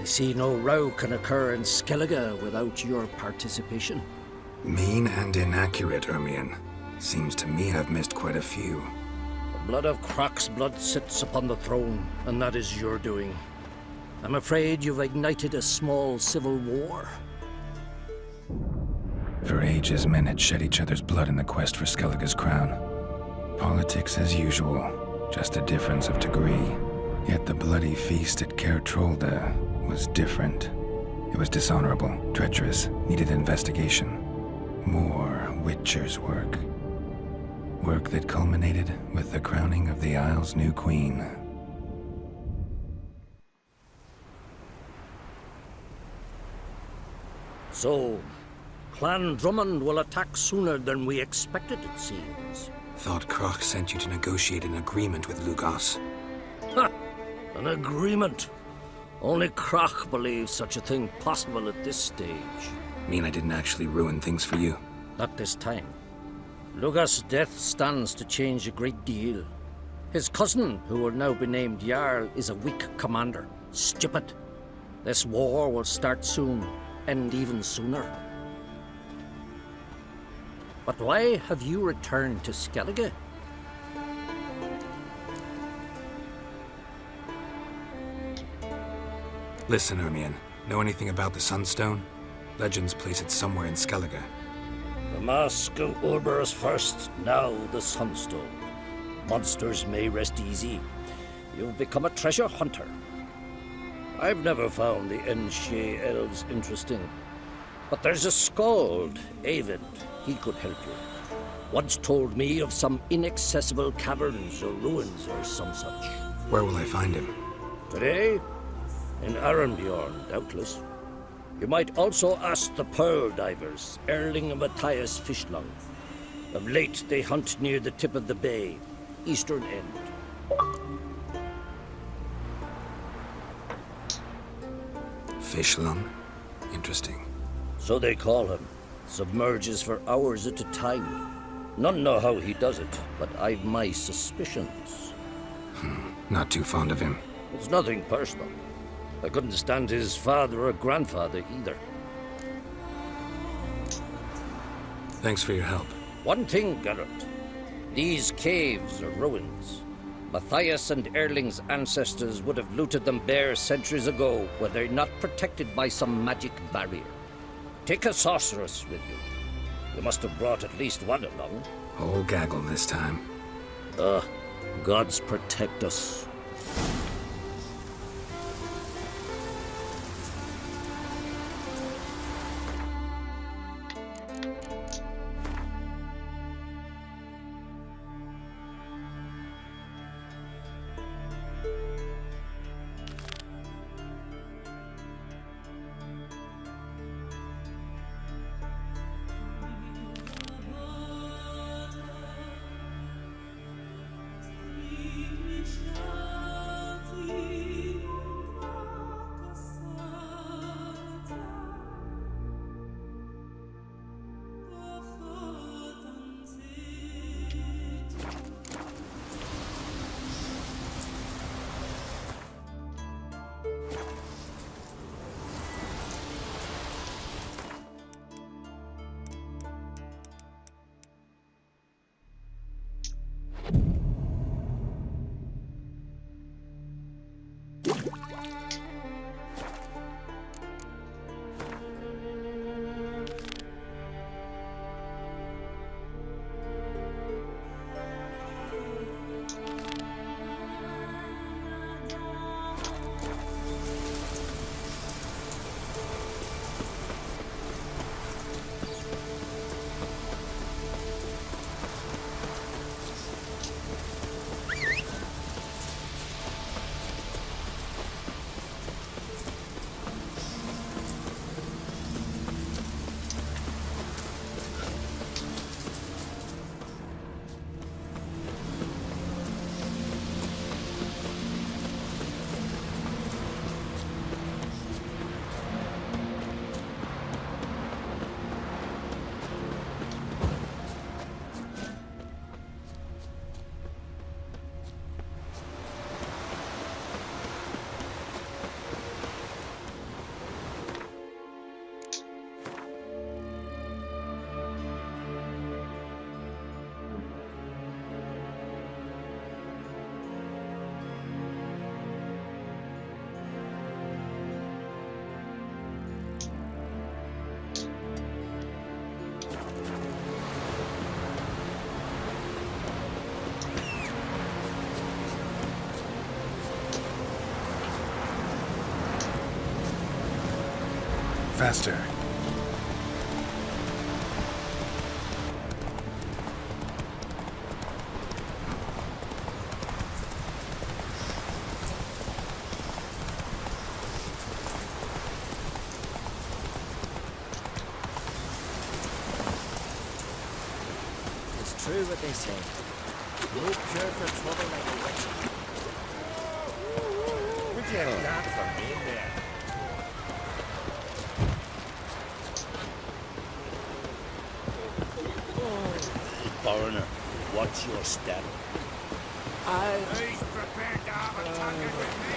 I see no row can occur in Skellige without your participation. Mean and inaccurate, Ermion. Seems to me I've missed quite a few. The blood of Croc's blood sits upon the throne, and that is your doing. I'm afraid you've ignited a small civil war. For ages, men had shed each other's blood in the quest for Skellige's crown. Politics as usual, just a difference of degree. Yet the bloody feast at Caer Trolda was different. It was dishonorable, treacherous, needed investigation. More Witcher's work. Work that culminated with the crowning of the Isle's new queen. So, Clan Drummond will attack sooner than we expected, it seems. Thought Croc sent you to negotiate an agreement with Lugos. Ha! An agreement? Only Croc believes such a thing possible at this stage. Mean I didn't actually ruin things for you? Not this time. Lugos' death stands to change a great deal. His cousin, who will now be named Jarl, is a weak commander. Stupid. This war will start soon, end even sooner. But why have you returned to Skellige? Listen, Ermion. Know anything about the Sunstone? Legends place it somewhere in Skellige. The Mask of Urberus first, now the Sunstone. Monsters may rest easy. You've become a treasure hunter. I've never found the Enshe elves interesting. But there's a skald, Avid. He could help you. Once told me of some inaccessible caverns or ruins or some such. Where will I find him? Today? In Arenbjorn, doubtless. You might also ask the Pearl Divers, Erling and Matthias Fishlung. Of late, they hunt near the tip of the bay, eastern end. Fishlung? Interesting. So they call him. Submerges for hours at a time. None know how he does it, but I've my suspicions. Not too fond of him. It's nothing personal. I couldn't stand his father or grandfather either. Thanks for your help. One thing, Geralt. These caves are ruins. Matthias and Erling's ancestors would have looted them bare centuries ago were they not protected by some magic barrier. Take a sorceress with you. You must have brought at least one along. Whole gaggle this time. Gods protect us. Faster. It's true what they say. No cure for trouble like a witch. Would you have that for me in there? Foreigner, watch your step. Who's prepared to have a talking with me?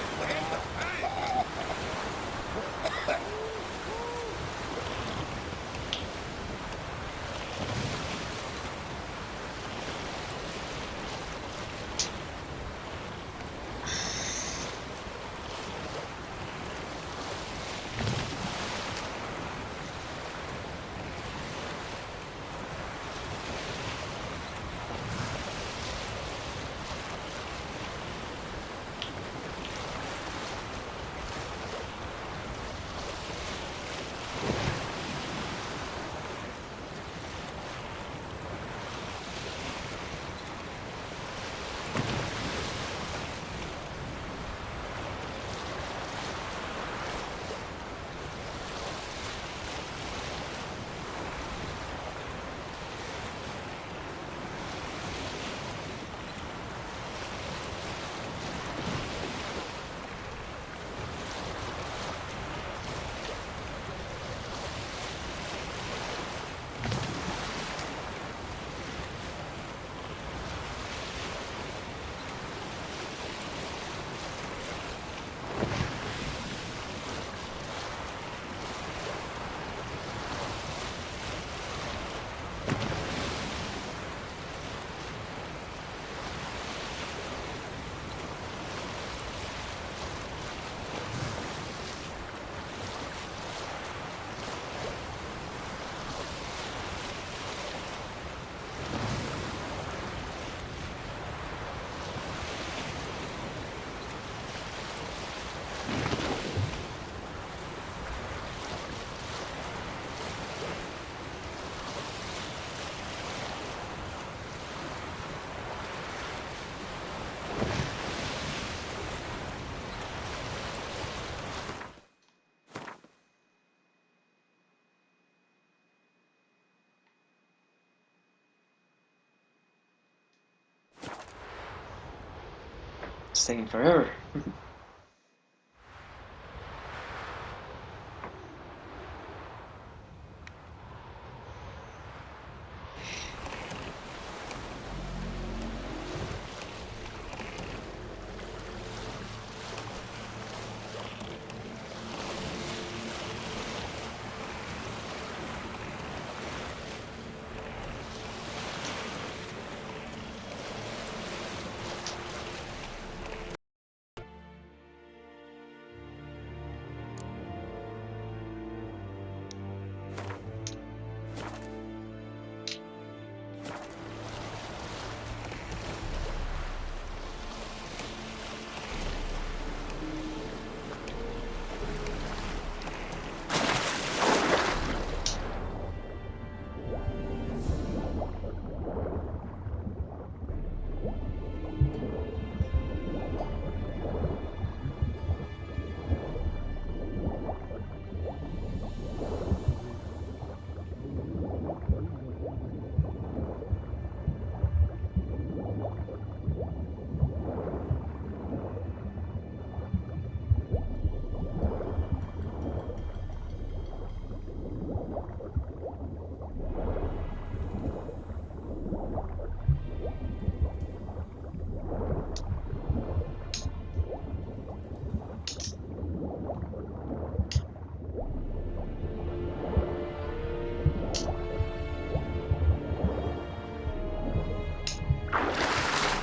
It's taking forever.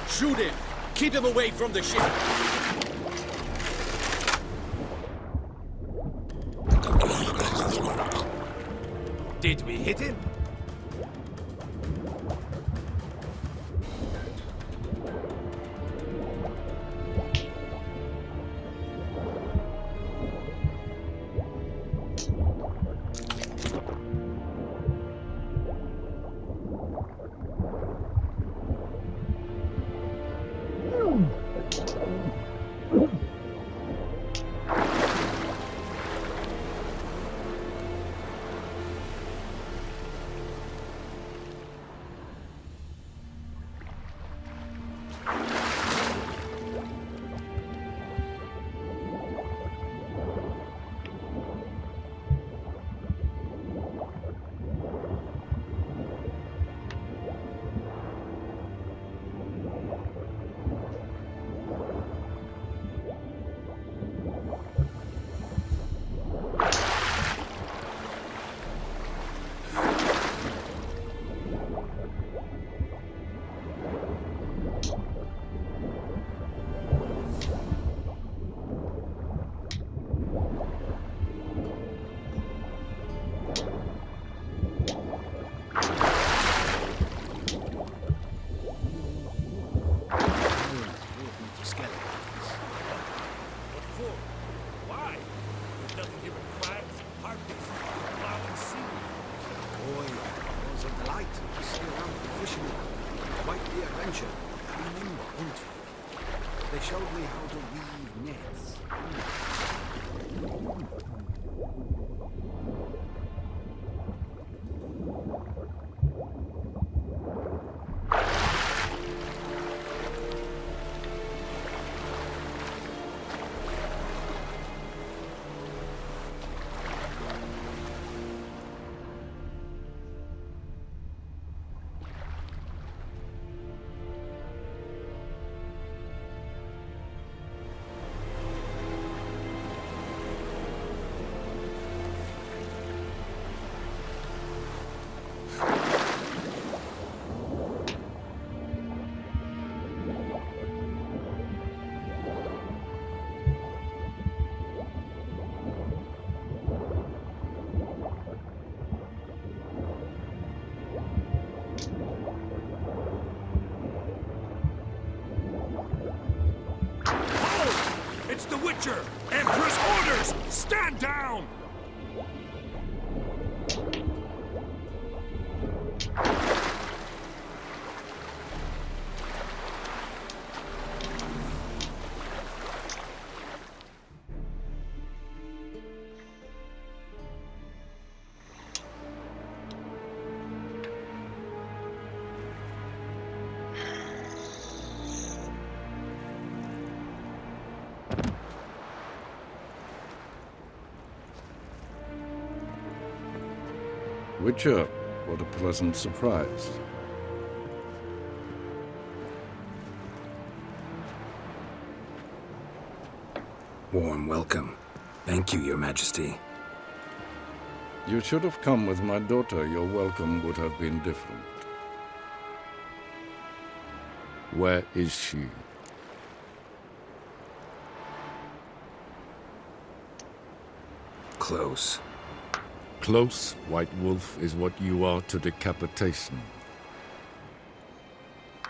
Shoot him! Keep him away from the ship! Did we hit him? They showed me how to weave nets. It's the Witcher! Emperor's orders! Stand down! Witcher, what a pleasant surprise. Warm welcome. Thank you, Your Majesty. You should have come with my daughter. Your welcome would have been different. Where is she? Close. Close, White Wolf, is what you are to decapitation.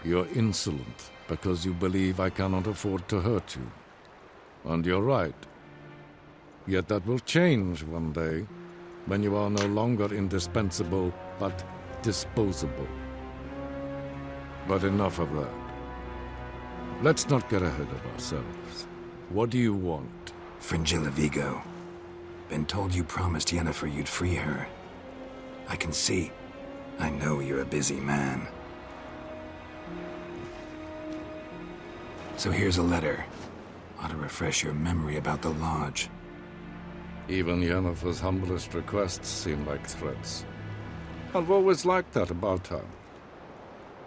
You're insolent because you believe I cannot afford to hurt you. And you're right. Yet that will change one day, when you are no longer indispensable, but disposable. But enough of that. Let's not get ahead of ourselves. What do you want? Fringilla Vigo. Been told you promised Yennefer you'd free her. I can see. I know you're a busy man. So here's a letter. Ought to refresh your memory about the Lodge. Even Yennefer's humblest requests seem like threats. I've always liked that about her.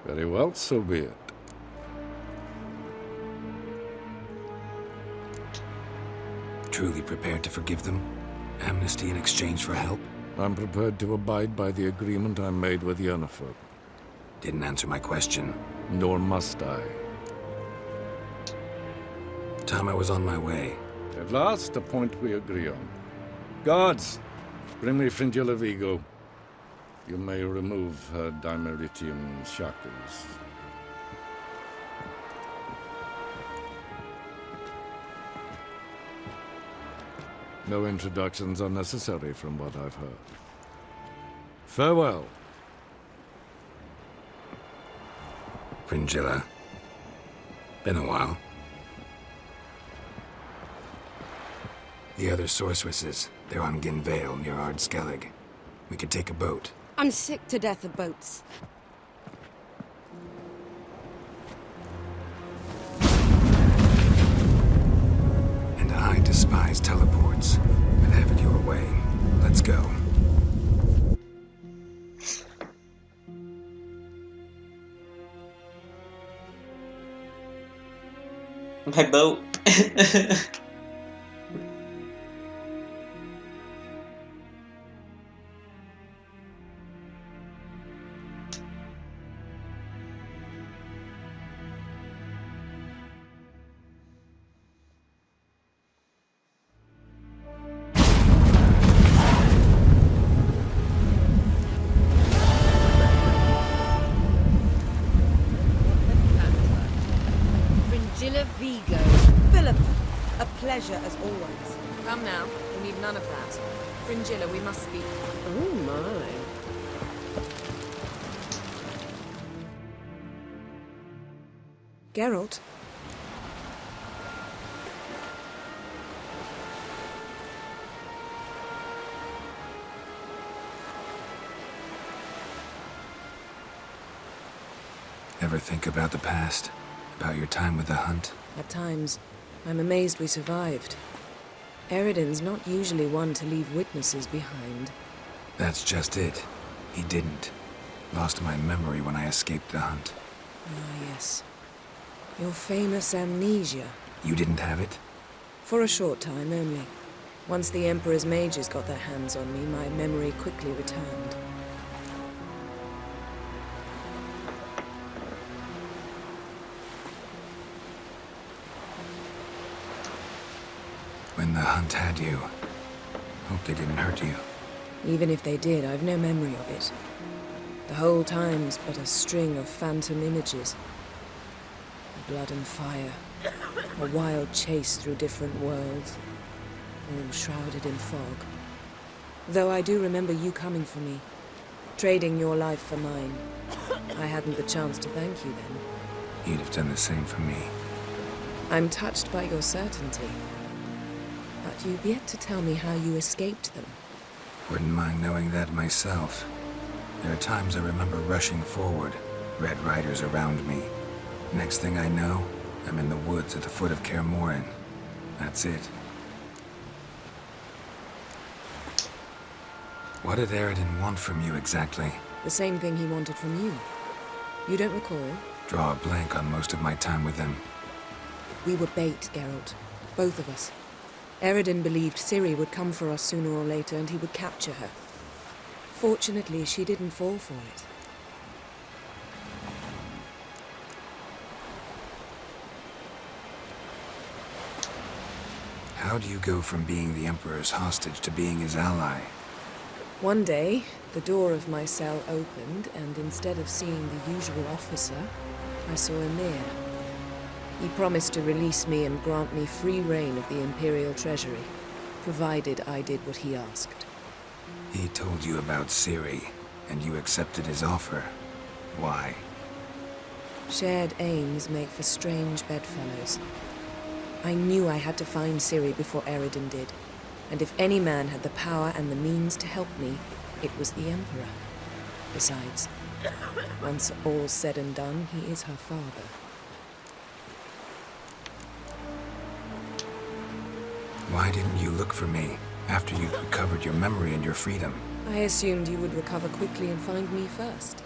Very well, so be it. Truly prepared to forgive them? Amnesty in exchange for help? I'm prepared to abide by the agreement I made with Yennefer. Didn't answer my question. Nor must I. Time I was on my way. At last, a point we agree on. Guards, bring me Fringilla Vigo. You may remove her Dimeritian shackles. No introductions are necessary from what I've heard. Farewell. Fringilla. Been a while. The other sorceresses, they're on Ginvale near Ard Skellig. We could take a boat. I'm sick to death of boats. And I despise teleports. But have it your way. Let's go. By boat. Fringilla Vigo. Philippa, a pleasure as always. Come now, we need none of that. Fringilla, we must speak. Oh my. Geralt? Ever think about the past? About your time with the Hunt? At times, I'm amazed we survived. Eridan's not usually one to leave witnesses behind. That's just it. He didn't. Lost my memory when I escaped the Hunt. Ah, yes. Your famous amnesia. You didn't have it? For a short time only. Once the Emperor's mages got their hands on me, my memory quickly returned. When the Hunt had you. Hope they didn't hurt you. Even if they did, I've no memory of it. The whole time's but a string of phantom images. Blood and fire. A wild chase through different worlds. All shrouded in fog. Though I do remember you coming for me. Trading your life for mine. I hadn't the chance to thank you then. You'd have done the same for me. I'm touched by your certainty. But you've yet to tell me how you escaped them. Wouldn't mind knowing that myself. There are times I remember rushing forward, Red Riders around me. Next thing I know, I'm in the woods at the foot of Kaer Morhen. That's it. What did Eridan want from you exactly? The same thing he wanted from you. You don't recall? Draw a blank on most of my time with them. We were bait, Geralt. Both of us. Eridan believed Ciri would come for us sooner or later and he would capture her. Fortunately, she didn't fall for it. How do you go from being the Emperor's hostage to being his ally? One day, the door of my cell opened, and instead of seeing the usual officer, I saw Emhyr. He promised to release me and grant me free reign of the Imperial Treasury, provided I did what he asked. He told you about Ciri, and you accepted his offer. Why? Shared aims make for strange bedfellows. I knew I had to find Ciri before Eridan did, and if any man had the power and the means to help me, it was the Emperor. Besides, once all's said and done, he is her father. Why didn't you look for me after you'd recovered your memory and your freedom? I assumed you would recover quickly and find me first.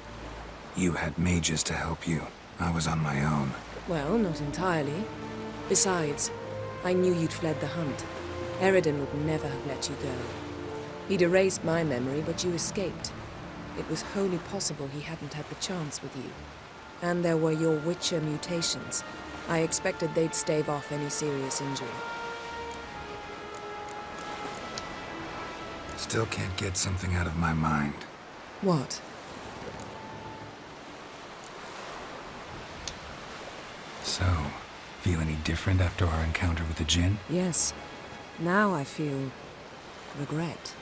You had mages to help you. I was on my own. Well, not entirely. Besides, I knew you'd fled the Hunt. Eridan would never have let you go. He'd erased my memory, but you escaped. It was wholly possible he hadn't had the chance with you. And there were your Witcher mutations. I expected they'd stave off any serious injury. Still can't get something out of my mind. What? So, feel any different after our encounter with the Djinn? Yes. Now I feel regret.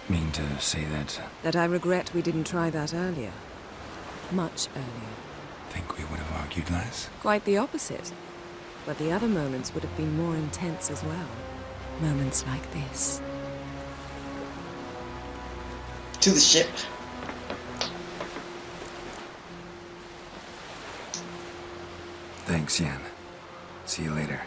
Mean to say that? That I regret we didn't try that earlier. Much earlier. Think we would have argued less? Quite the opposite. But the other moments would have been more intense as well. Moments like this. To the ship. Thanks, Yan. See you later.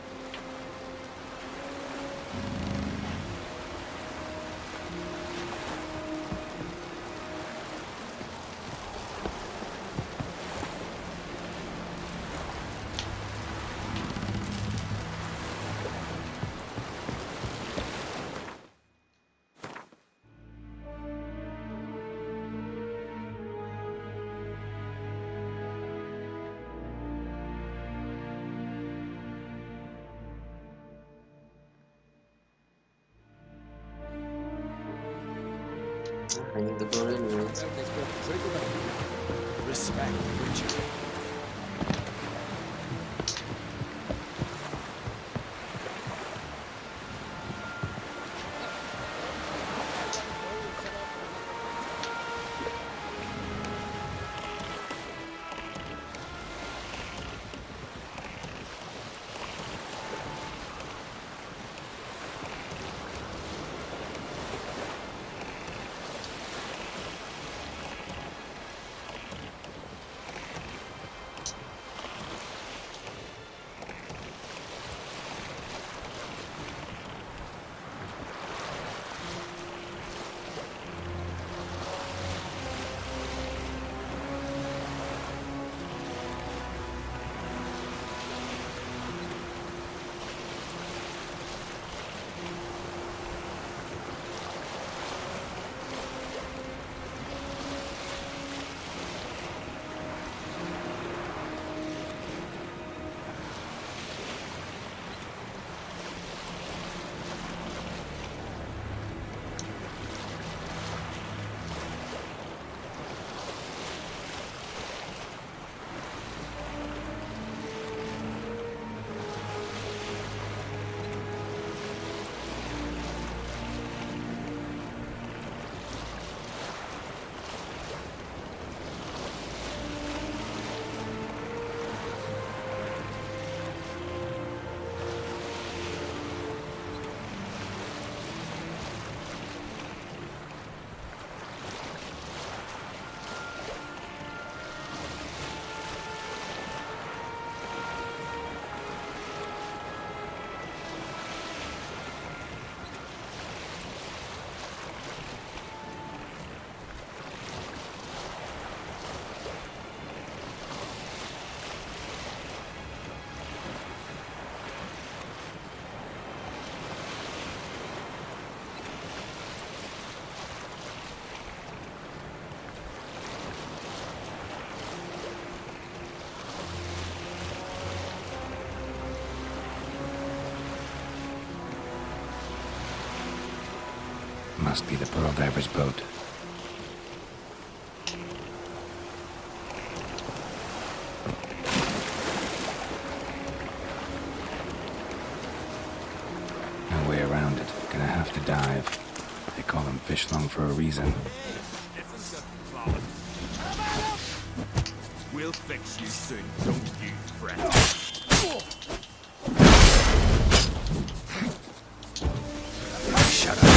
I need to go anyway. Respect Richard. Must be the Pearl Diver's boat. No way around it. Gonna have to dive. They call them fishlong for a reason. We'll fix you soon, don't you fret. Shut up.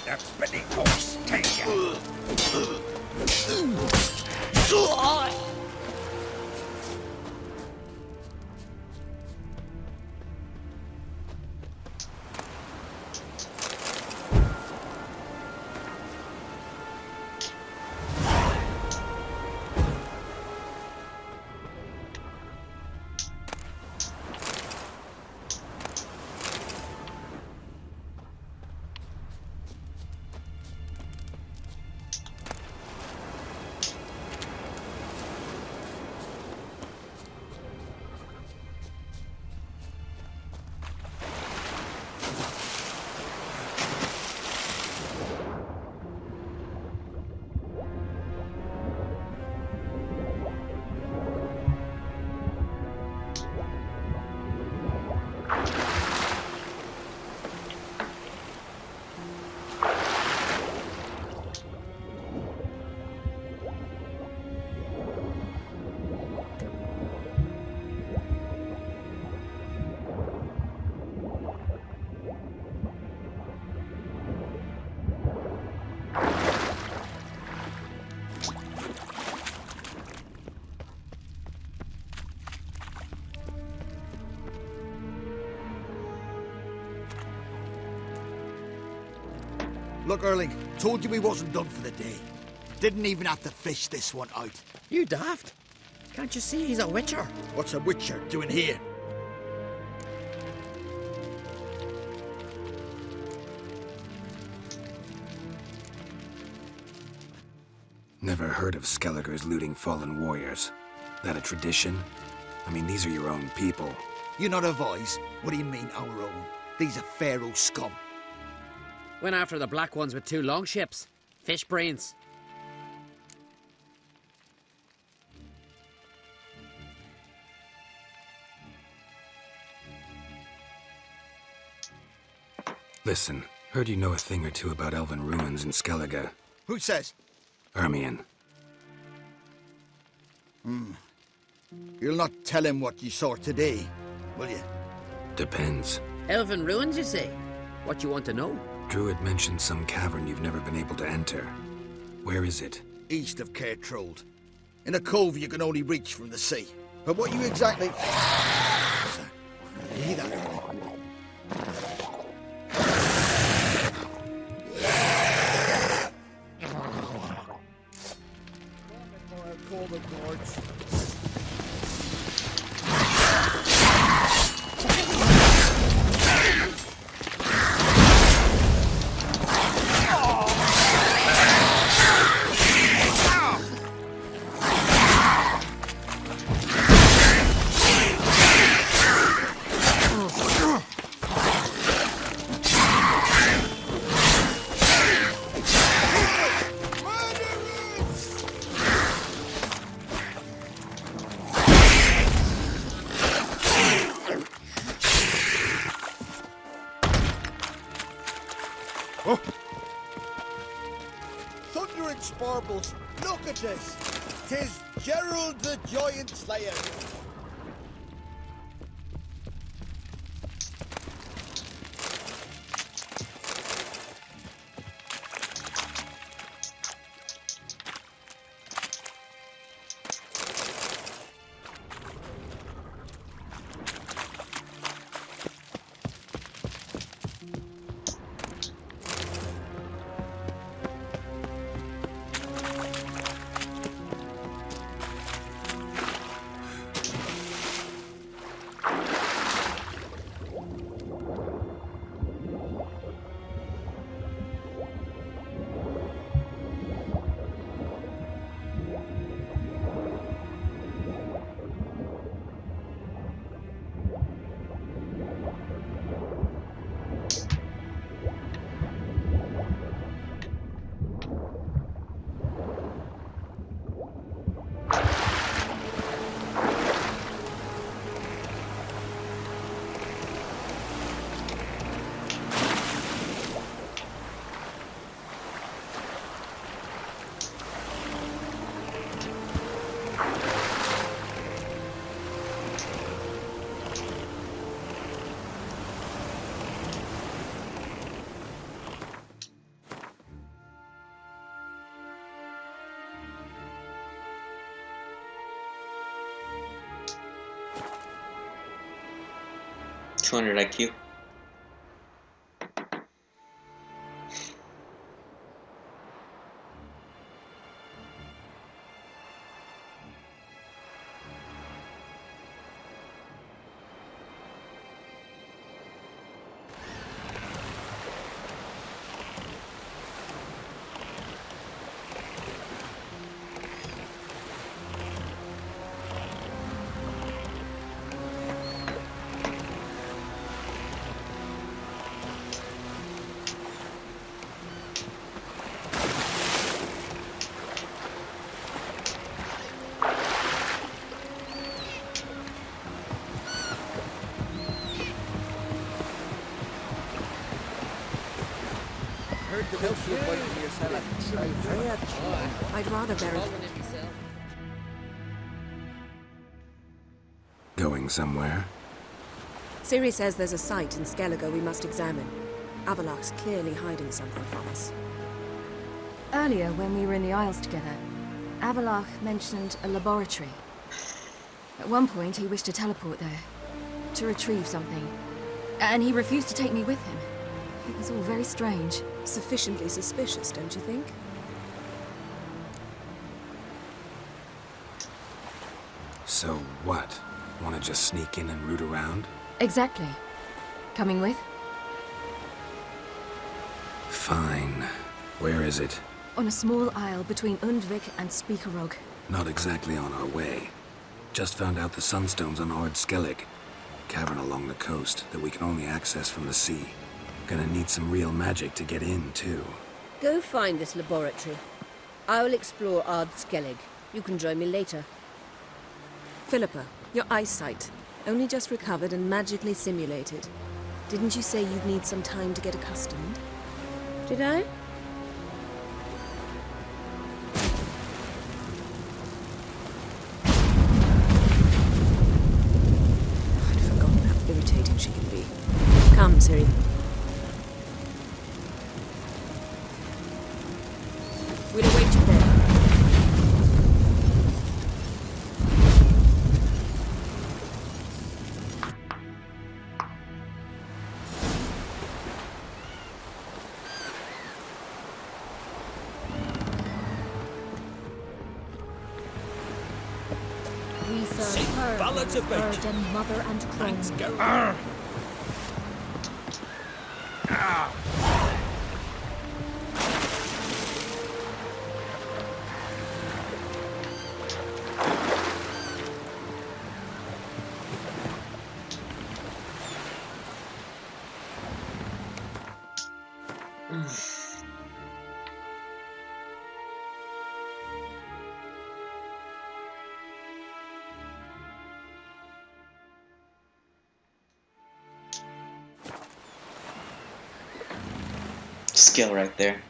The pretty horse take you. Look, Erling, told you we wasn't done for the day. Didn't even have to fish this one out. You daft? Can't you see he's a witcher? What's a witcher doing here? Never heard of Skelligers looting fallen warriors. That a tradition? I mean, these are your own people. You not advise? What do you mean, our own? These are Pharaoh scum. Went after the black ones with 2 longships. Fish brains. Listen, heard you know a thing or two about elven ruins in Skellige. Who says? Hermione. You'll not tell him what you saw today, will you? Depends. Elven ruins, you say? What you want to know? Druid mentioned some cavern you've never been able to enter. Where is it? East of Caer Trold. In a cove you can only reach from the sea. But what you exactly... You hear that, Erling? Call the guards. Thundering sparbles, look at this! 'Tis Gerald the Giant Slayer! IQ. I'd rather verify. Going somewhere? Ciri says there's a site in Skellige we must examine. Avallac'h's clearly hiding something from us. Earlier, when we were in the Isles together, Avallac'h mentioned a laboratory. At one point, he wished to teleport there, to retrieve something, and he refused to take me with him. It was all very strange. Sufficiently suspicious, don't you think? So what? Want to just sneak in and root around? Exactly. Coming with? Fine. Where is it? On a small isle between Undvik and Speakerog. Not exactly on our way. Just found out the Sunstone's on Ard Skellig. Cavern along the coast that we can only access from the sea. Gonna need some real magic to get in, too. Go find this laboratory. I'll explore Ard Skellig. You can join me later. Philippa, your eyesight. Only just recovered and magically simulated. Didn't you say you'd need some time to get accustomed? Did I? I'd forgotten how irritating she can be. Come, Ciri. We'll await you there. We serve her, ballads of virgin mother and crone. Skill right there.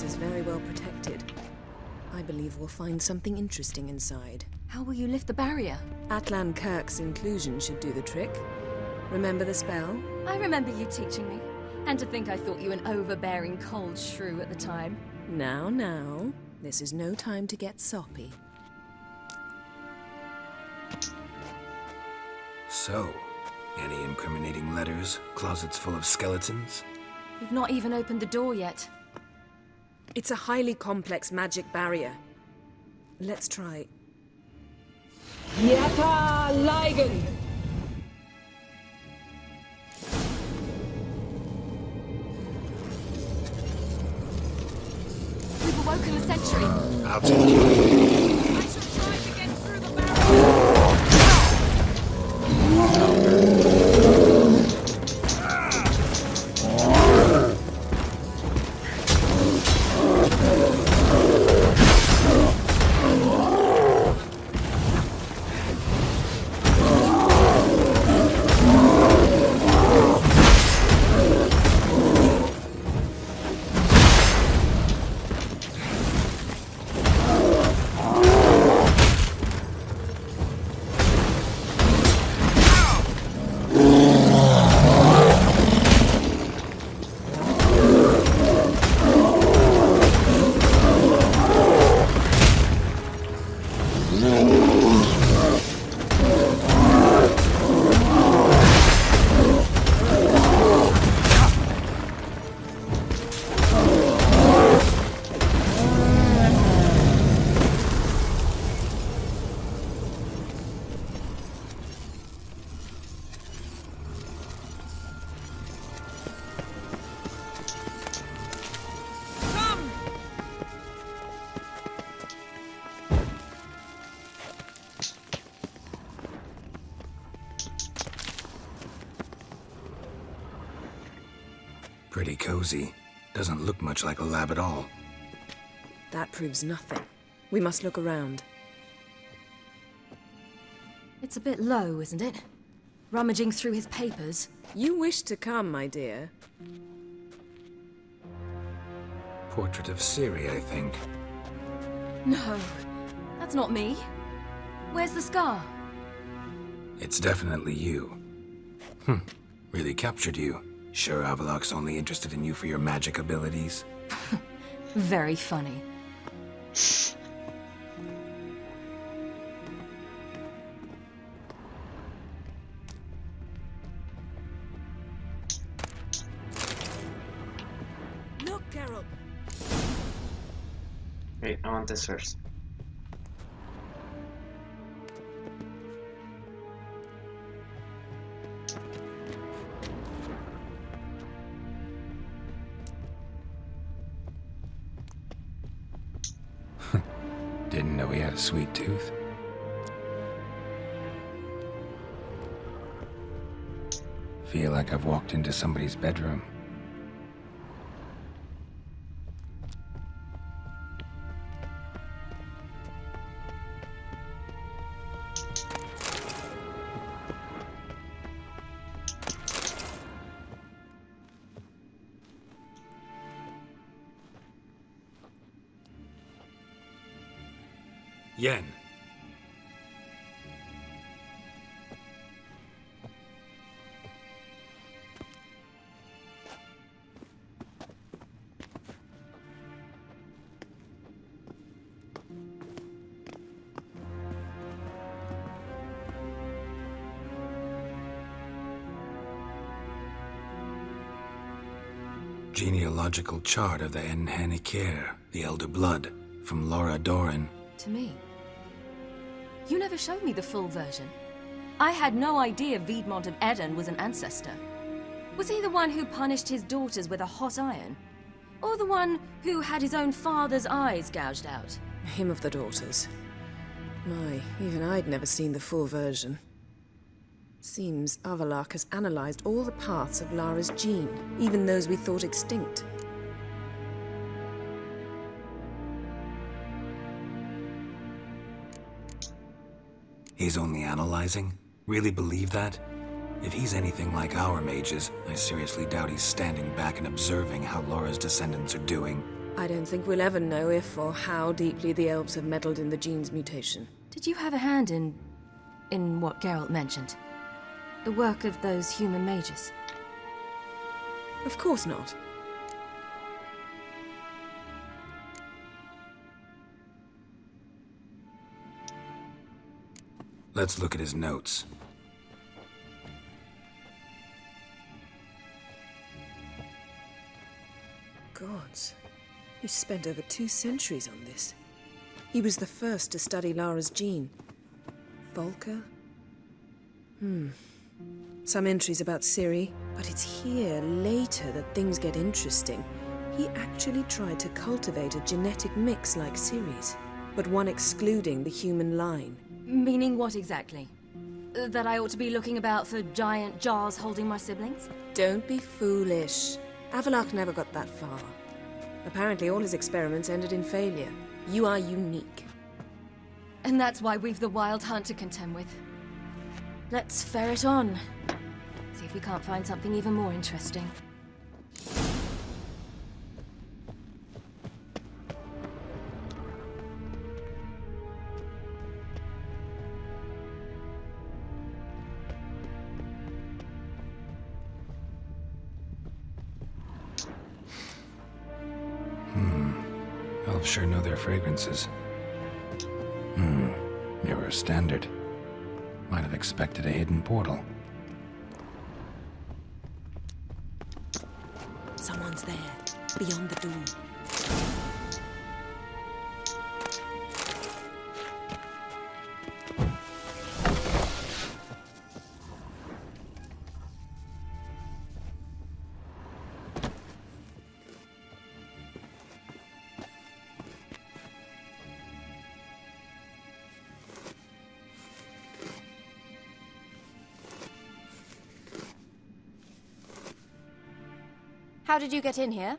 Is very well protected. I believe we'll find something interesting inside. How will you lift the barrier? Atlan Kirk's inclusion should do the trick. Remember the spell? I remember you teaching me. And to think I thought you an overbearing cold shrew at the time. Now. This is no time to get soppy. So, any incriminating letters? Closets full of skeletons? We've not even opened the door yet. It's a highly complex magic barrier. Let's try. Yata Ligen! We've awoken the sentry. I'll take you. I shall try to get through the barrier. Pretty cozy. Doesn't look much like a lab at all. That proves nothing. We must look around. It's a bit low, isn't it? Rummaging through his papers. You wish to come, my dear. Portrait of Ciri, I think. No, that's not me. Where's the scar? It's definitely you. Really captured you. Sure Avallac'h's only interested in you for your magic abilities? Very funny. Look, Geralt! Wait, I want this first. Didn't know he had a sweet tooth. Feel like I've walked into somebody's bedroom. Yen. Genealogical chart of the Enhanikir, the Elder Blood, from Laura Doran. To me. You never showed me the full version. I had no idea Viedmont of Eden was an ancestor. Was he the one who punished his daughters with a hot iron? Or the one who had his own father's eyes gouged out? Him of the daughters. My, even I'd never seen the full version. Seems Avallac'h has analyzed all the parts of Lara's gene, even those we thought extinct. He's only analyzing? Really believe that? If he's anything like our mages, I seriously doubt he's standing back and observing how Laura's descendants are doing. I don't think we'll ever know if or how deeply the elves have meddled in the gene's mutation. Did you have a hand in what Geralt mentioned? The work of those human mages? Of course not. Let's look at his notes. Gods. He spent over 2 centuries on this. He was the first to study Lara's gene. Volker? Some entries about Ciri, but it's here, later, that things get interesting. He actually tried to cultivate a genetic mix like Ciri's, but one excluding the human line. Meaning what exactly? That I ought to be looking about for giant jars holding my siblings? Don't be foolish. Avallac'h never got that far. Apparently all his experiments ended in failure. You are unique. And that's why we've the Wild Hunt to contend with. Let's ferret on. See if we can't find something even more interesting. Elves sure know their fragrances. Mirror standard. Might have expected a hidden portal. Someone's there, beyond the door. How did you get in here?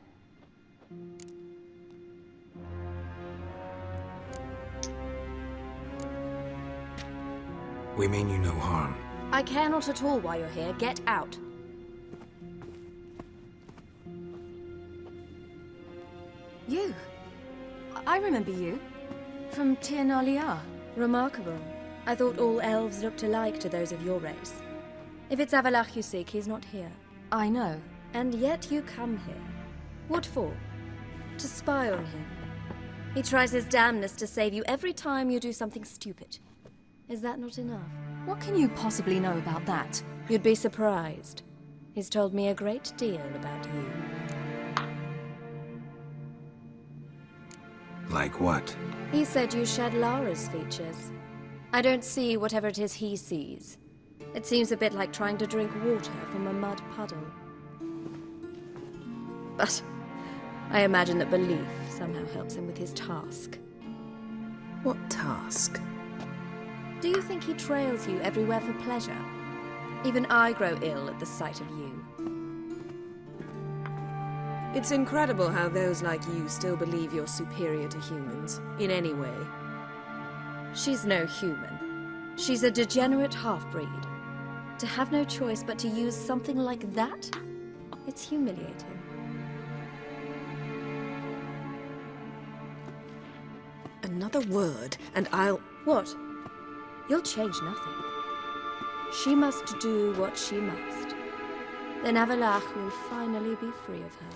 We mean you no harm. I care not at all why you're here. Get out. You. I remember you. From Tir na Liar. Remarkable. I thought all elves looked alike to those of your race. If it's Avalach you seek, he's not here. I know. And yet you come here. What for? To spy on him. He tries his damnedest to save you every time you do something stupid. Is that not enough? What can you possibly know about that? You'd be surprised. He's told me a great deal about you. Like what? He said you shared Lara's features. I don't see whatever it is he sees. It seems a bit like trying to drink water from a mud puddle. But I imagine that belief somehow helps him with his task. What task? Do you think he trails you everywhere for pleasure? Even I grow ill at the sight of you. It's incredible how those like you still believe you're superior to humans, in any way. She's no human. She's a degenerate half-breed. To have no choice but to use something like that? It's humiliating. Another word, and I'll... What? You'll change nothing. She must do what she must. Then Avalach will finally be free of her.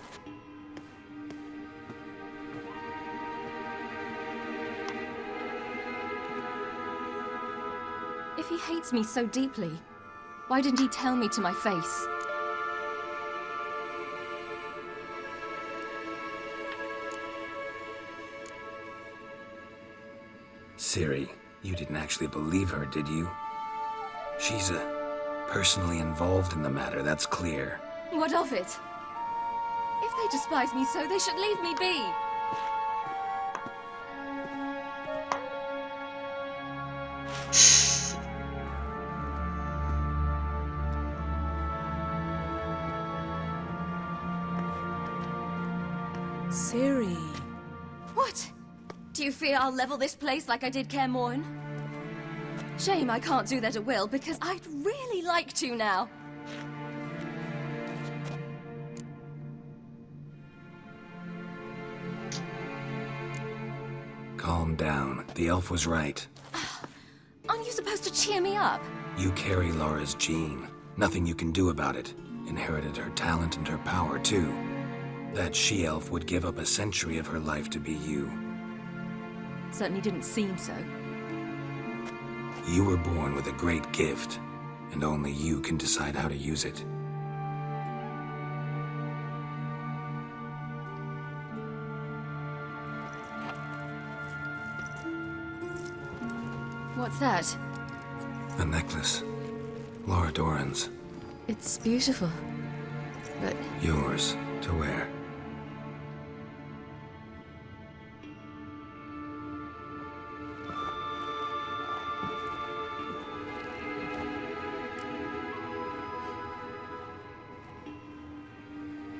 If he hates me so deeply, why didn't he tell me to my face? Ciri, you didn't actually believe her, did you? She's personally involved in the matter, that's clear. What of it? If they despise me so, they should leave me be. Ciri. What? Do you fear I'll level this place like I did Kaer Morhen? Shame I can't do that at will, because I'd really like to now. Calm down. The elf was right. Aren't you supposed to cheer me up? You carry Lara's gene. Nothing you can do about it. Inherited her talent and her power, too. That she-elf would give up a century of her life to be you. Certainly didn't seem so. You were born with a great gift, and only you can decide how to use it. What's that? A necklace. Lara Doran's. It's beautiful, but... Yours to wear.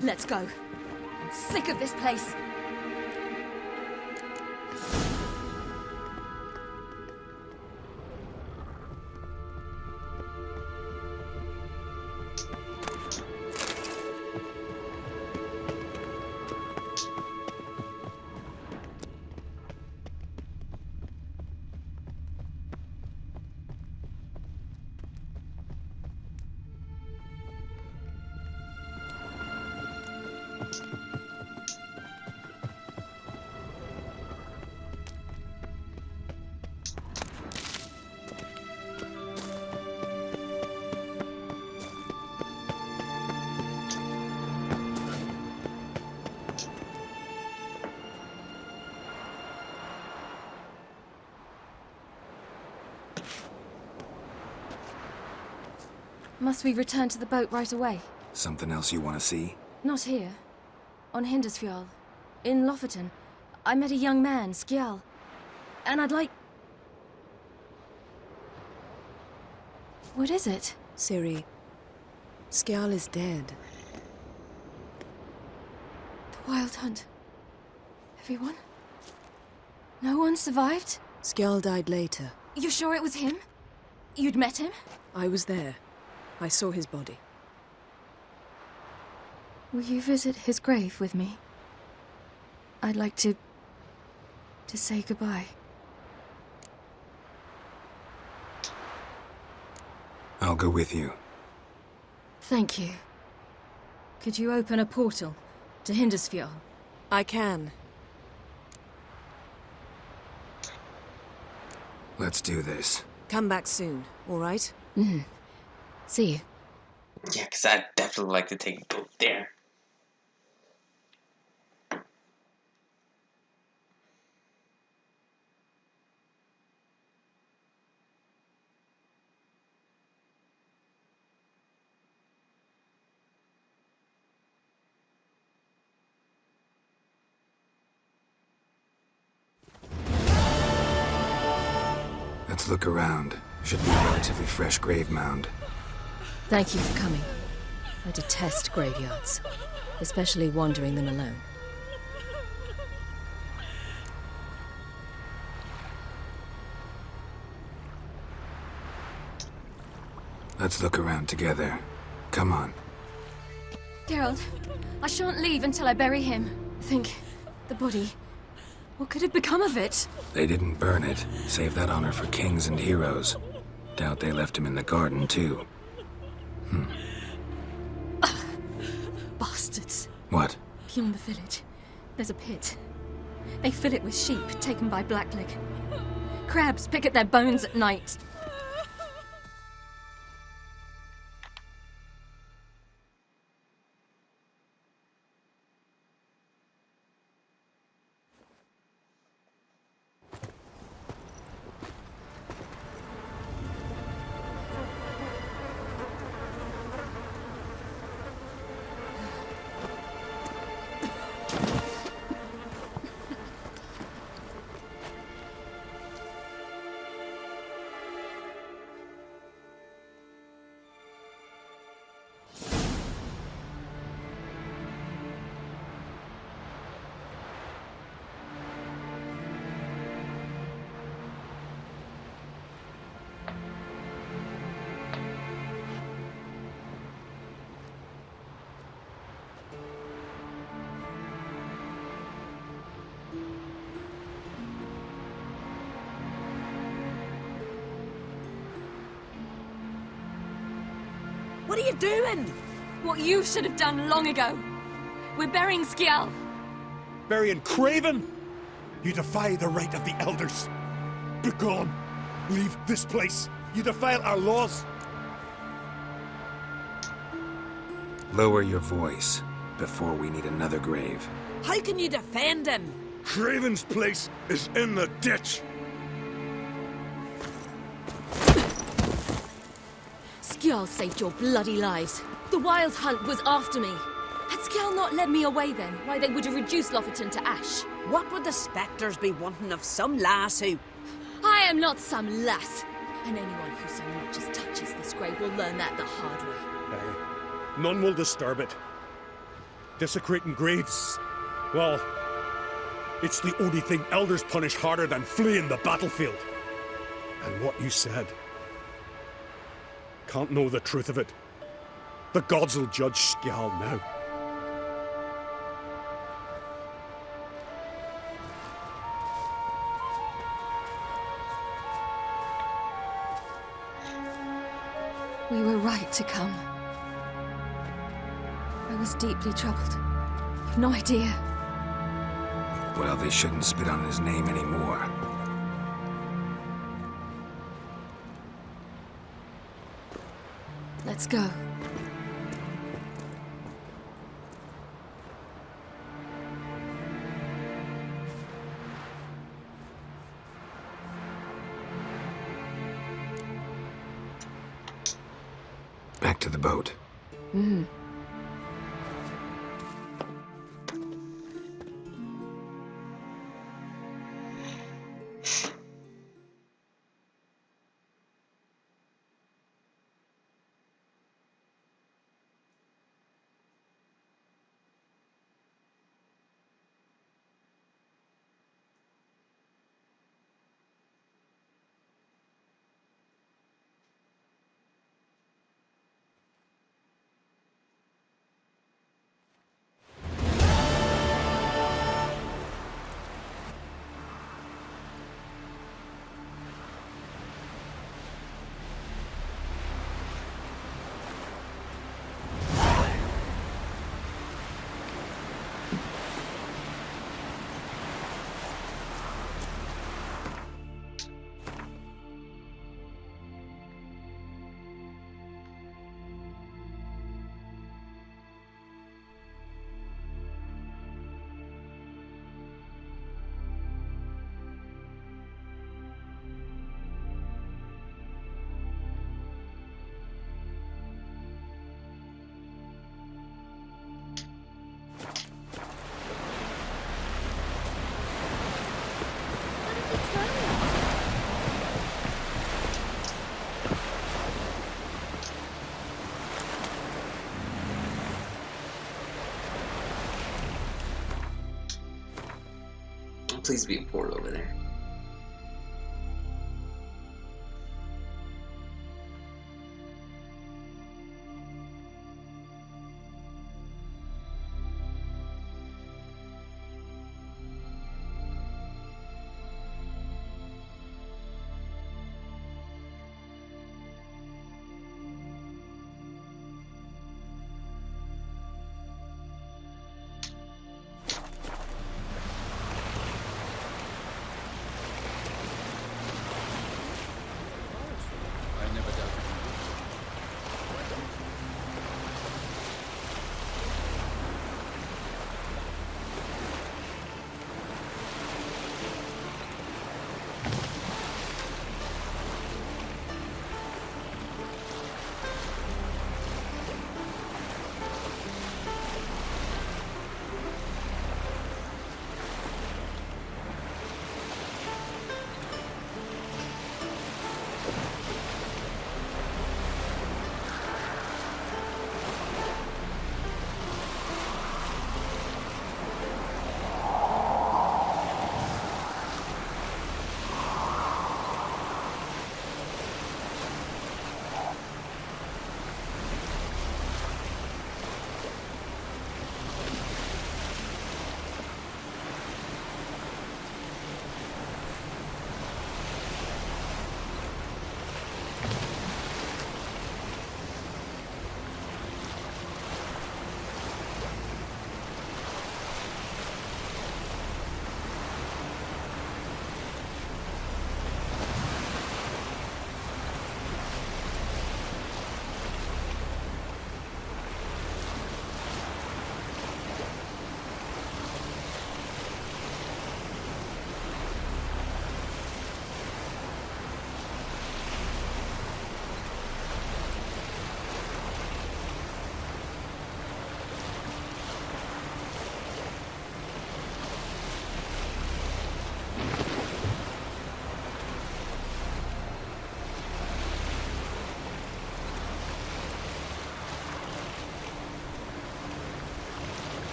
Let's go. I'm sick of this place. Must we return to the boat right away? Something else you want to see? Not here. On Hindarsfjall. In Lofoten. I met a young man, Skjal. And I'd like... What is it? Ciri, Skjal is dead. Wild Hunt. Everyone? No one survived? Skjal died later. You sure it was him? You'd met him? I was there. I saw his body. Will you visit his grave with me? I'd like to say goodbye. I'll go with you. Thank you. Could you open a portal to Hindarsfjall? I can. Let's do this. Come back soon, all right? Mm-hmm. See you. Yeah, because I'd definitely like to take a boat there. Let's look around. Should be a relatively fresh grave mound. Thank you for coming. I detest graveyards, especially wandering them alone. Let's look around together. Come on. Geralt, I shan't leave until I bury him. Think, the body. What could have become of it? They didn't burn it. Save that honor for kings and heroes. Doubt they left him in the garden, too. Bastards. What? Beyond the village, there's a pit. They fill it with sheep taken by Blackleg. Crabs pick at their bones at night. What are you doing? What you should have done long ago. We're burying Skjal. Burying Craven? You defy the right of the elders. Begone. Leave this place. You defile our laws. Lower your voice before we need another grave. How can you defend him? Craven's place is in the ditch. Skjal saved your bloody lives. The Wild Hunt was after me. Had Skjal not led me away then, why they would have reduced Lofoten to ash. What would the spectres be wanting of some lass who... I am not some lass. And anyone who so much as touches this grave will learn that the hard way. None will disturb it. Desecrating graves, well, it's the only thing elders punish harder than fleeing the battlefield. And what you said. Can't know the truth of it. The gods will judge Skjal now. We were right to come. I was deeply troubled. You've no idea. Well, they shouldn't spit on his name anymore. Let's go. Back to the boat. Mm. Please be a portal over there.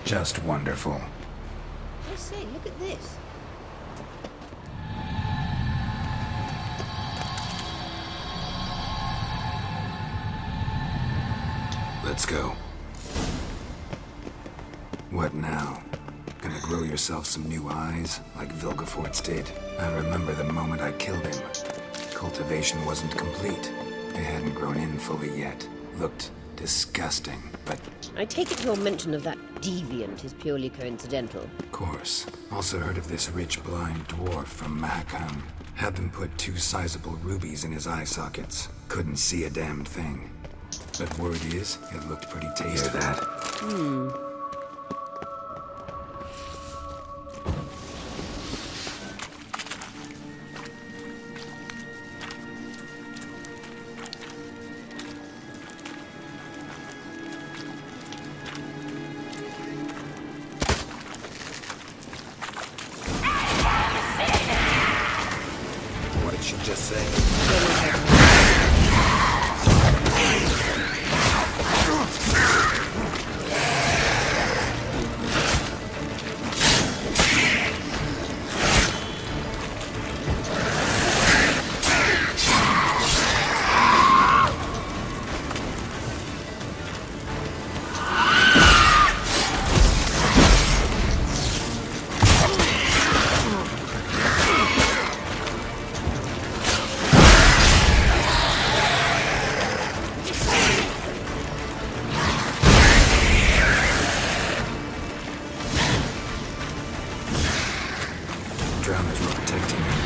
Just wonderful. I say, look at this. Let's go. What now? Gonna grow yourself some new eyes, like Vilgefortz did? I remember the moment I killed him. Cultivation wasn't complete. It hadn't grown in fully yet. Looked disgusting, but... I take it your mention of that deviant is purely coincidental. Of course. Also heard of this rich blind dwarf from Mahakam. Had them put 2 sizable rubies in his eye sockets. Couldn't see a damned thing. But word is, it looked pretty tasty. Hear that? What did she just say? Drowners were protecting him.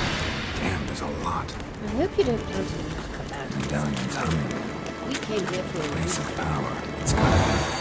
Damn, there's a lot. I hope you don't count enough about it. Medallion's humming. We came here for a Place reason. of power. It's gotta be.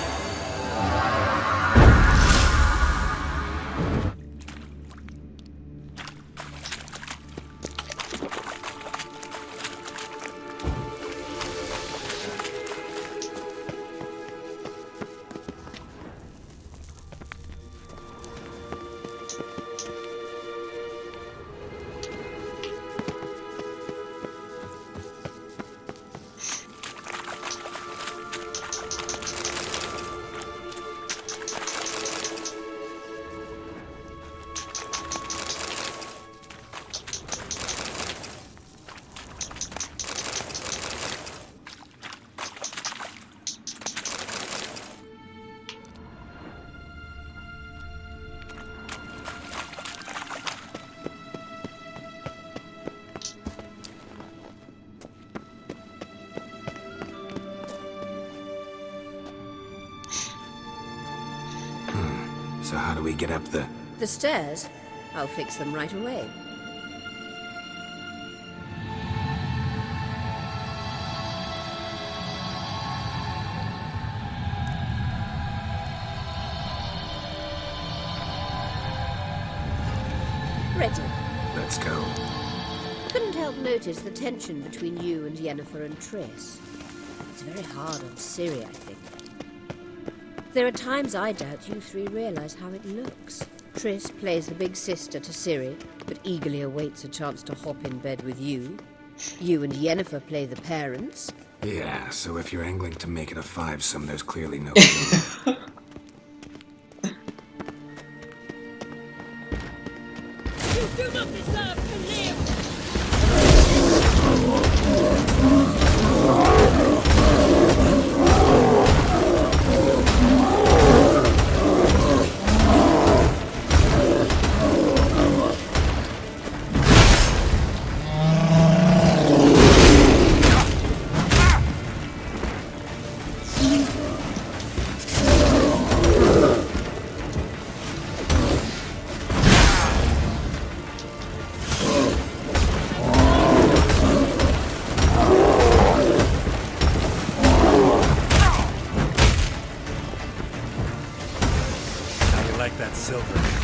So how do we get up the... The stairs? I'll fix them right away. Ready. Let's go. Couldn't help notice the tension between you and Yennefer and Triss. It's very hard on Ciri, I think. There are times I doubt you three realize how it looks. Triss plays the big sister to Ciri, but eagerly awaits a chance to hop in bed with you. You and Yennefer play the parents. Yeah, so if you're angling to make it a five-some, there's clearly no... You do not deserve to live! That silver.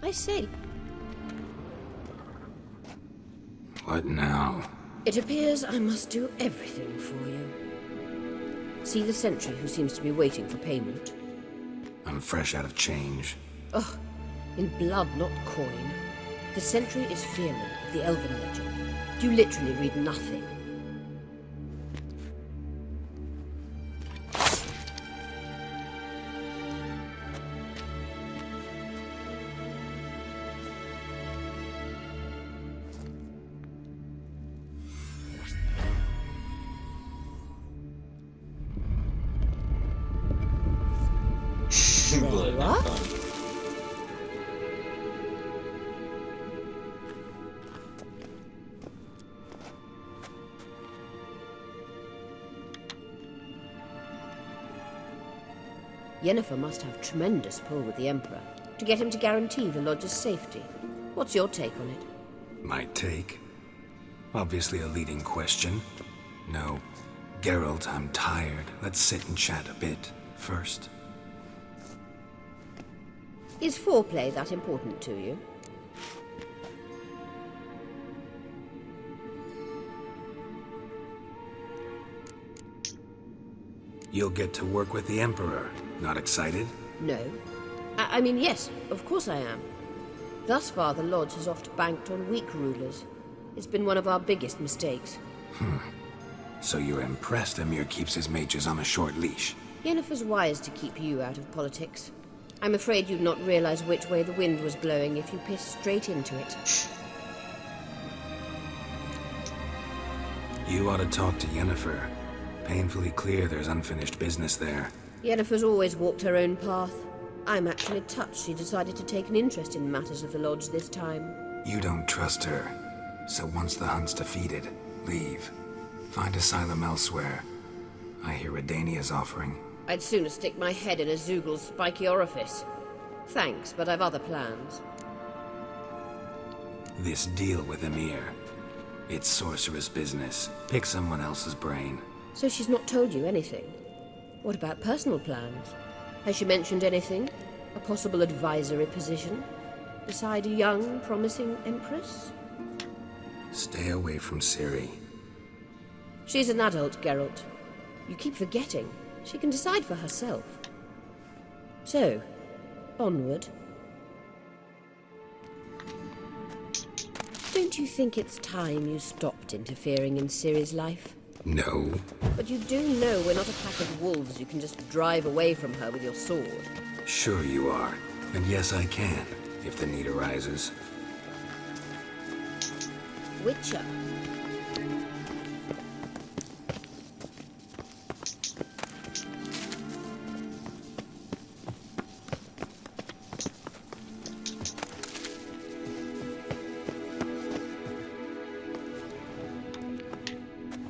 I say, What now? it appears I must do everything for you. See the sentry who seems to be waiting for payment? I'm fresh out of change. Oh, in blood, not coin. The sentry is Fearman of the Elven Legend. You literally read nothing. There you are. Yennefer must have tremendous pull with the Emperor to get him to guarantee the Lodge's safety. What's your take on it? My take? Obviously a leading question. No. Geralt, I'm tired. Let's sit and chat a bit first. Is foreplay that important to you? You'll get to work with the Emperor. Not excited? No. I mean, yes, of course I am. Thus far, the Lodge has oft banked on weak rulers. It's been one of our biggest mistakes. So you're impressed Emir keeps his mages on a short leash? Yennefer's wise to keep you out of politics. I'm afraid you'd not realize which way the wind was blowing if you pissed straight into it. You ought to talk to Yennefer. Painfully clear there's unfinished business there. Yennefer's always walked her own path. I'm actually touched she decided to take an interest in matters of the Lodge this time. You don't trust her. So once the hunt's defeated, leave. Find asylum elsewhere. I hear Redania's offering. I'd sooner stick my head in a Zoogl's spiky orifice. Thanks, but I've other plans. This deal with Emir. It's sorceress business. Pick someone else's brain. So she's not told you anything? What about personal plans? Has she mentioned anything? A possible advisory position? Beside a young, promising empress? Stay away from Ciri. She's an adult, Geralt. You keep forgetting. She can decide for herself. So, onward. Don't you think it's time you stopped interfering in Ciri's life? No. But you do know we're not a pack of wolves you can just drive away from her with your sword. Sure you are. And yes, I can, if the need arises. Witcher.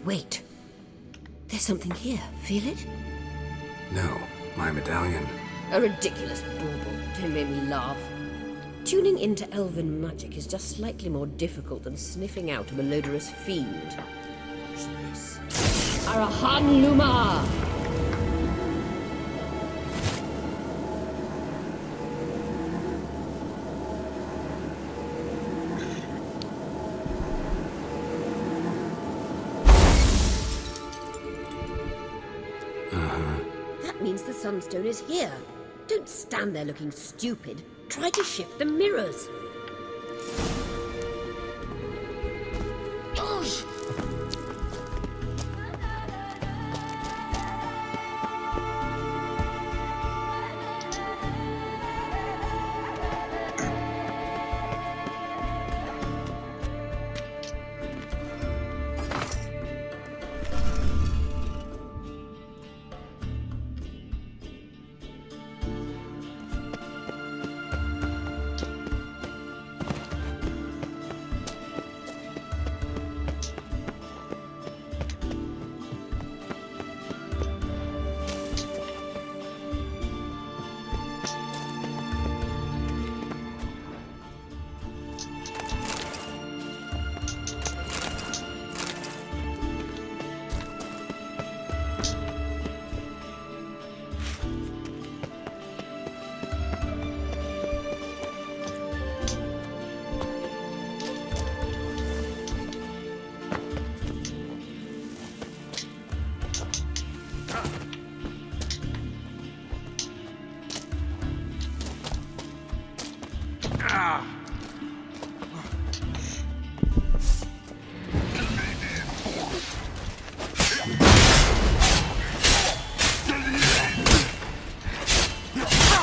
Wait. There's something here. Feel it? No, my medallion. A ridiculous bauble. Don't make me laugh. Tuning into elven magic is just slightly more difficult than sniffing out a malodorous fiend. Watch this. Arahan Luma! That means the Sunstone is here. Don't stand there looking stupid. Try to shift the mirrors.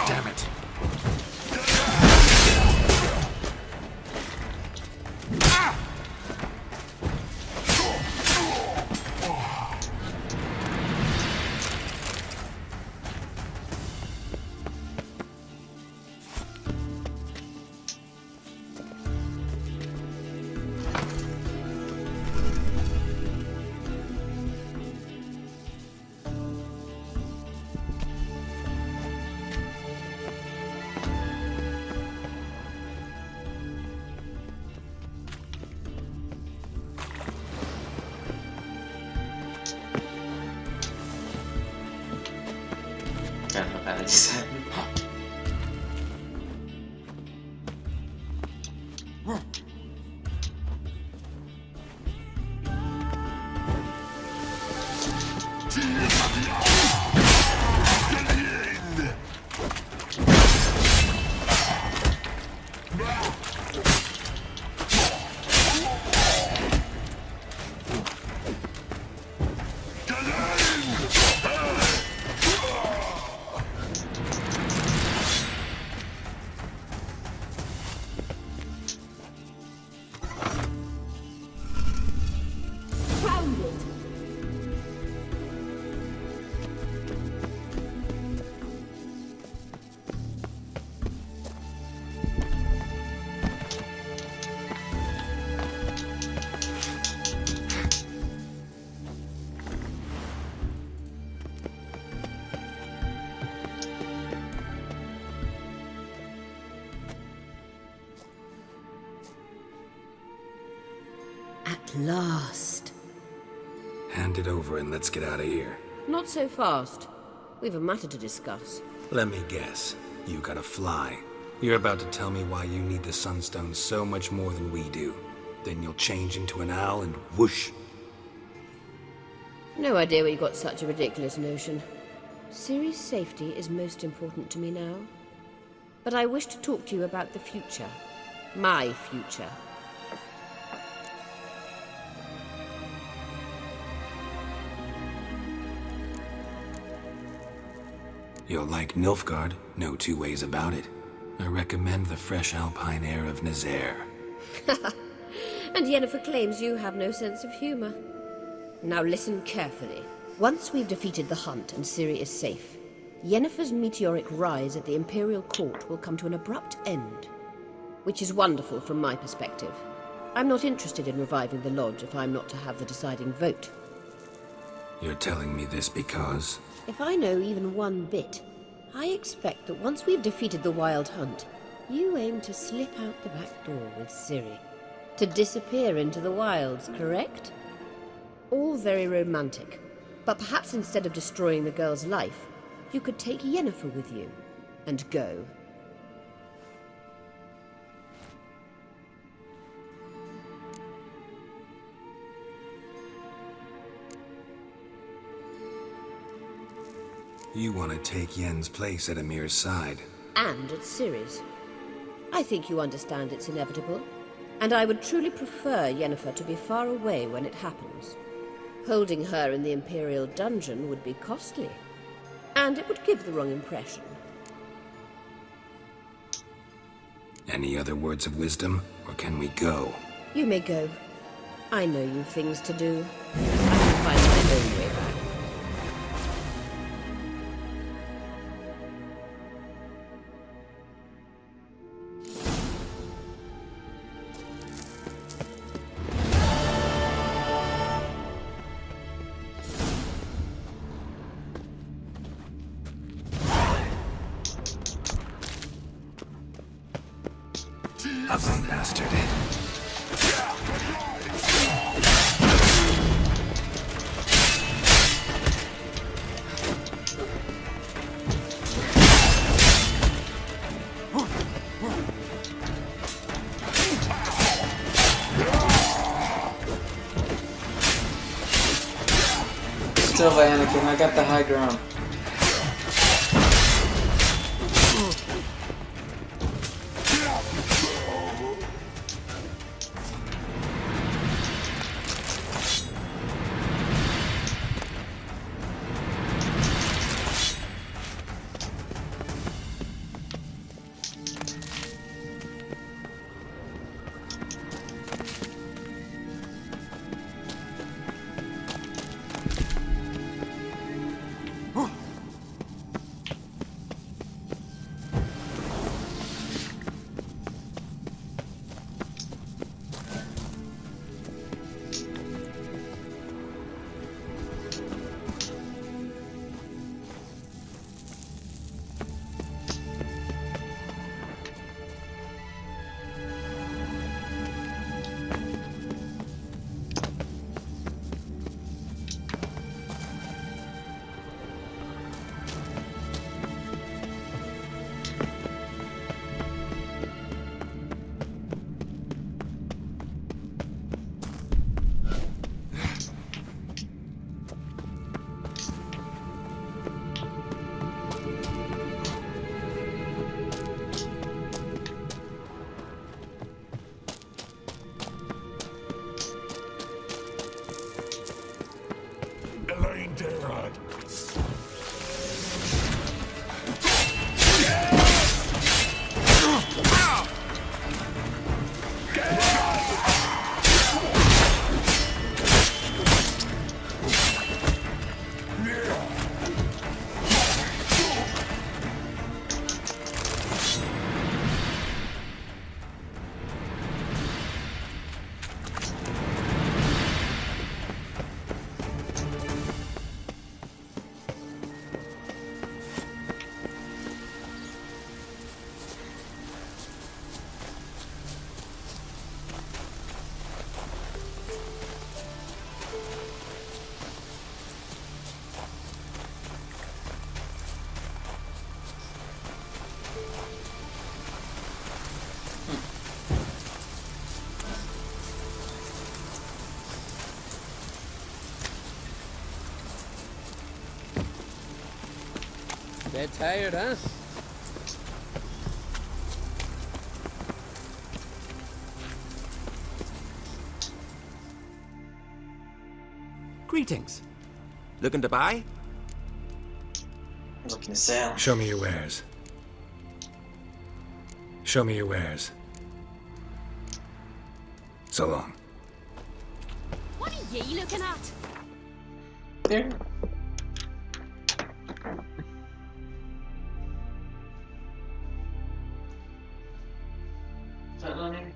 Damn it. At last. Hand it over and let's get out of here. Not so fast. We've a matter to discuss. Let me guess. You gotta fly. You're about to tell me why you need the Sunstone so much more than we do. Then you'll change into an owl and whoosh. No idea where you got such a ridiculous notion. Ciri's safety is most important to me now. But I wish to talk to you about the future. My future. You'll like Nilfgaard, no two ways about it. I recommend the fresh alpine air of Nazaire. And Yennefer claims you have no sense of humor. Now listen carefully. Once we've defeated the Hunt and Ciri is safe, Yennefer's meteoric rise at the Imperial Court will come to an abrupt end. Which is wonderful from my perspective. I'm not interested in reviving the Lodge if I'm not to have the deciding vote. You're telling me this because... If I know even one bit, I expect that once we've defeated the Wild Hunt, you aim to slip out the back door with Ciri. To disappear into the wilds, correct? All very romantic. But perhaps instead of destroying the girl's life, you could take Yennefer with you and go. You want to take Yen's place at Amir's side. And at Ciri's. I think you understand it's inevitable, and I would truly prefer Yennefer to be far away when it happens. Holding her in the Imperial dungeon would be costly, and it would give the wrong impression. Any other words of wisdom, or can we go? You may go. I know you've things to do. I can find my own way back. Ugly bastard. It's over, Anakin. I got the high ground. Dead tired, huh? Greetings. Looking to buy? Looking to sell. Show me your wares. Show me your wares. So long. What are ye looking at? There. Is that on here?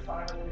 Finally,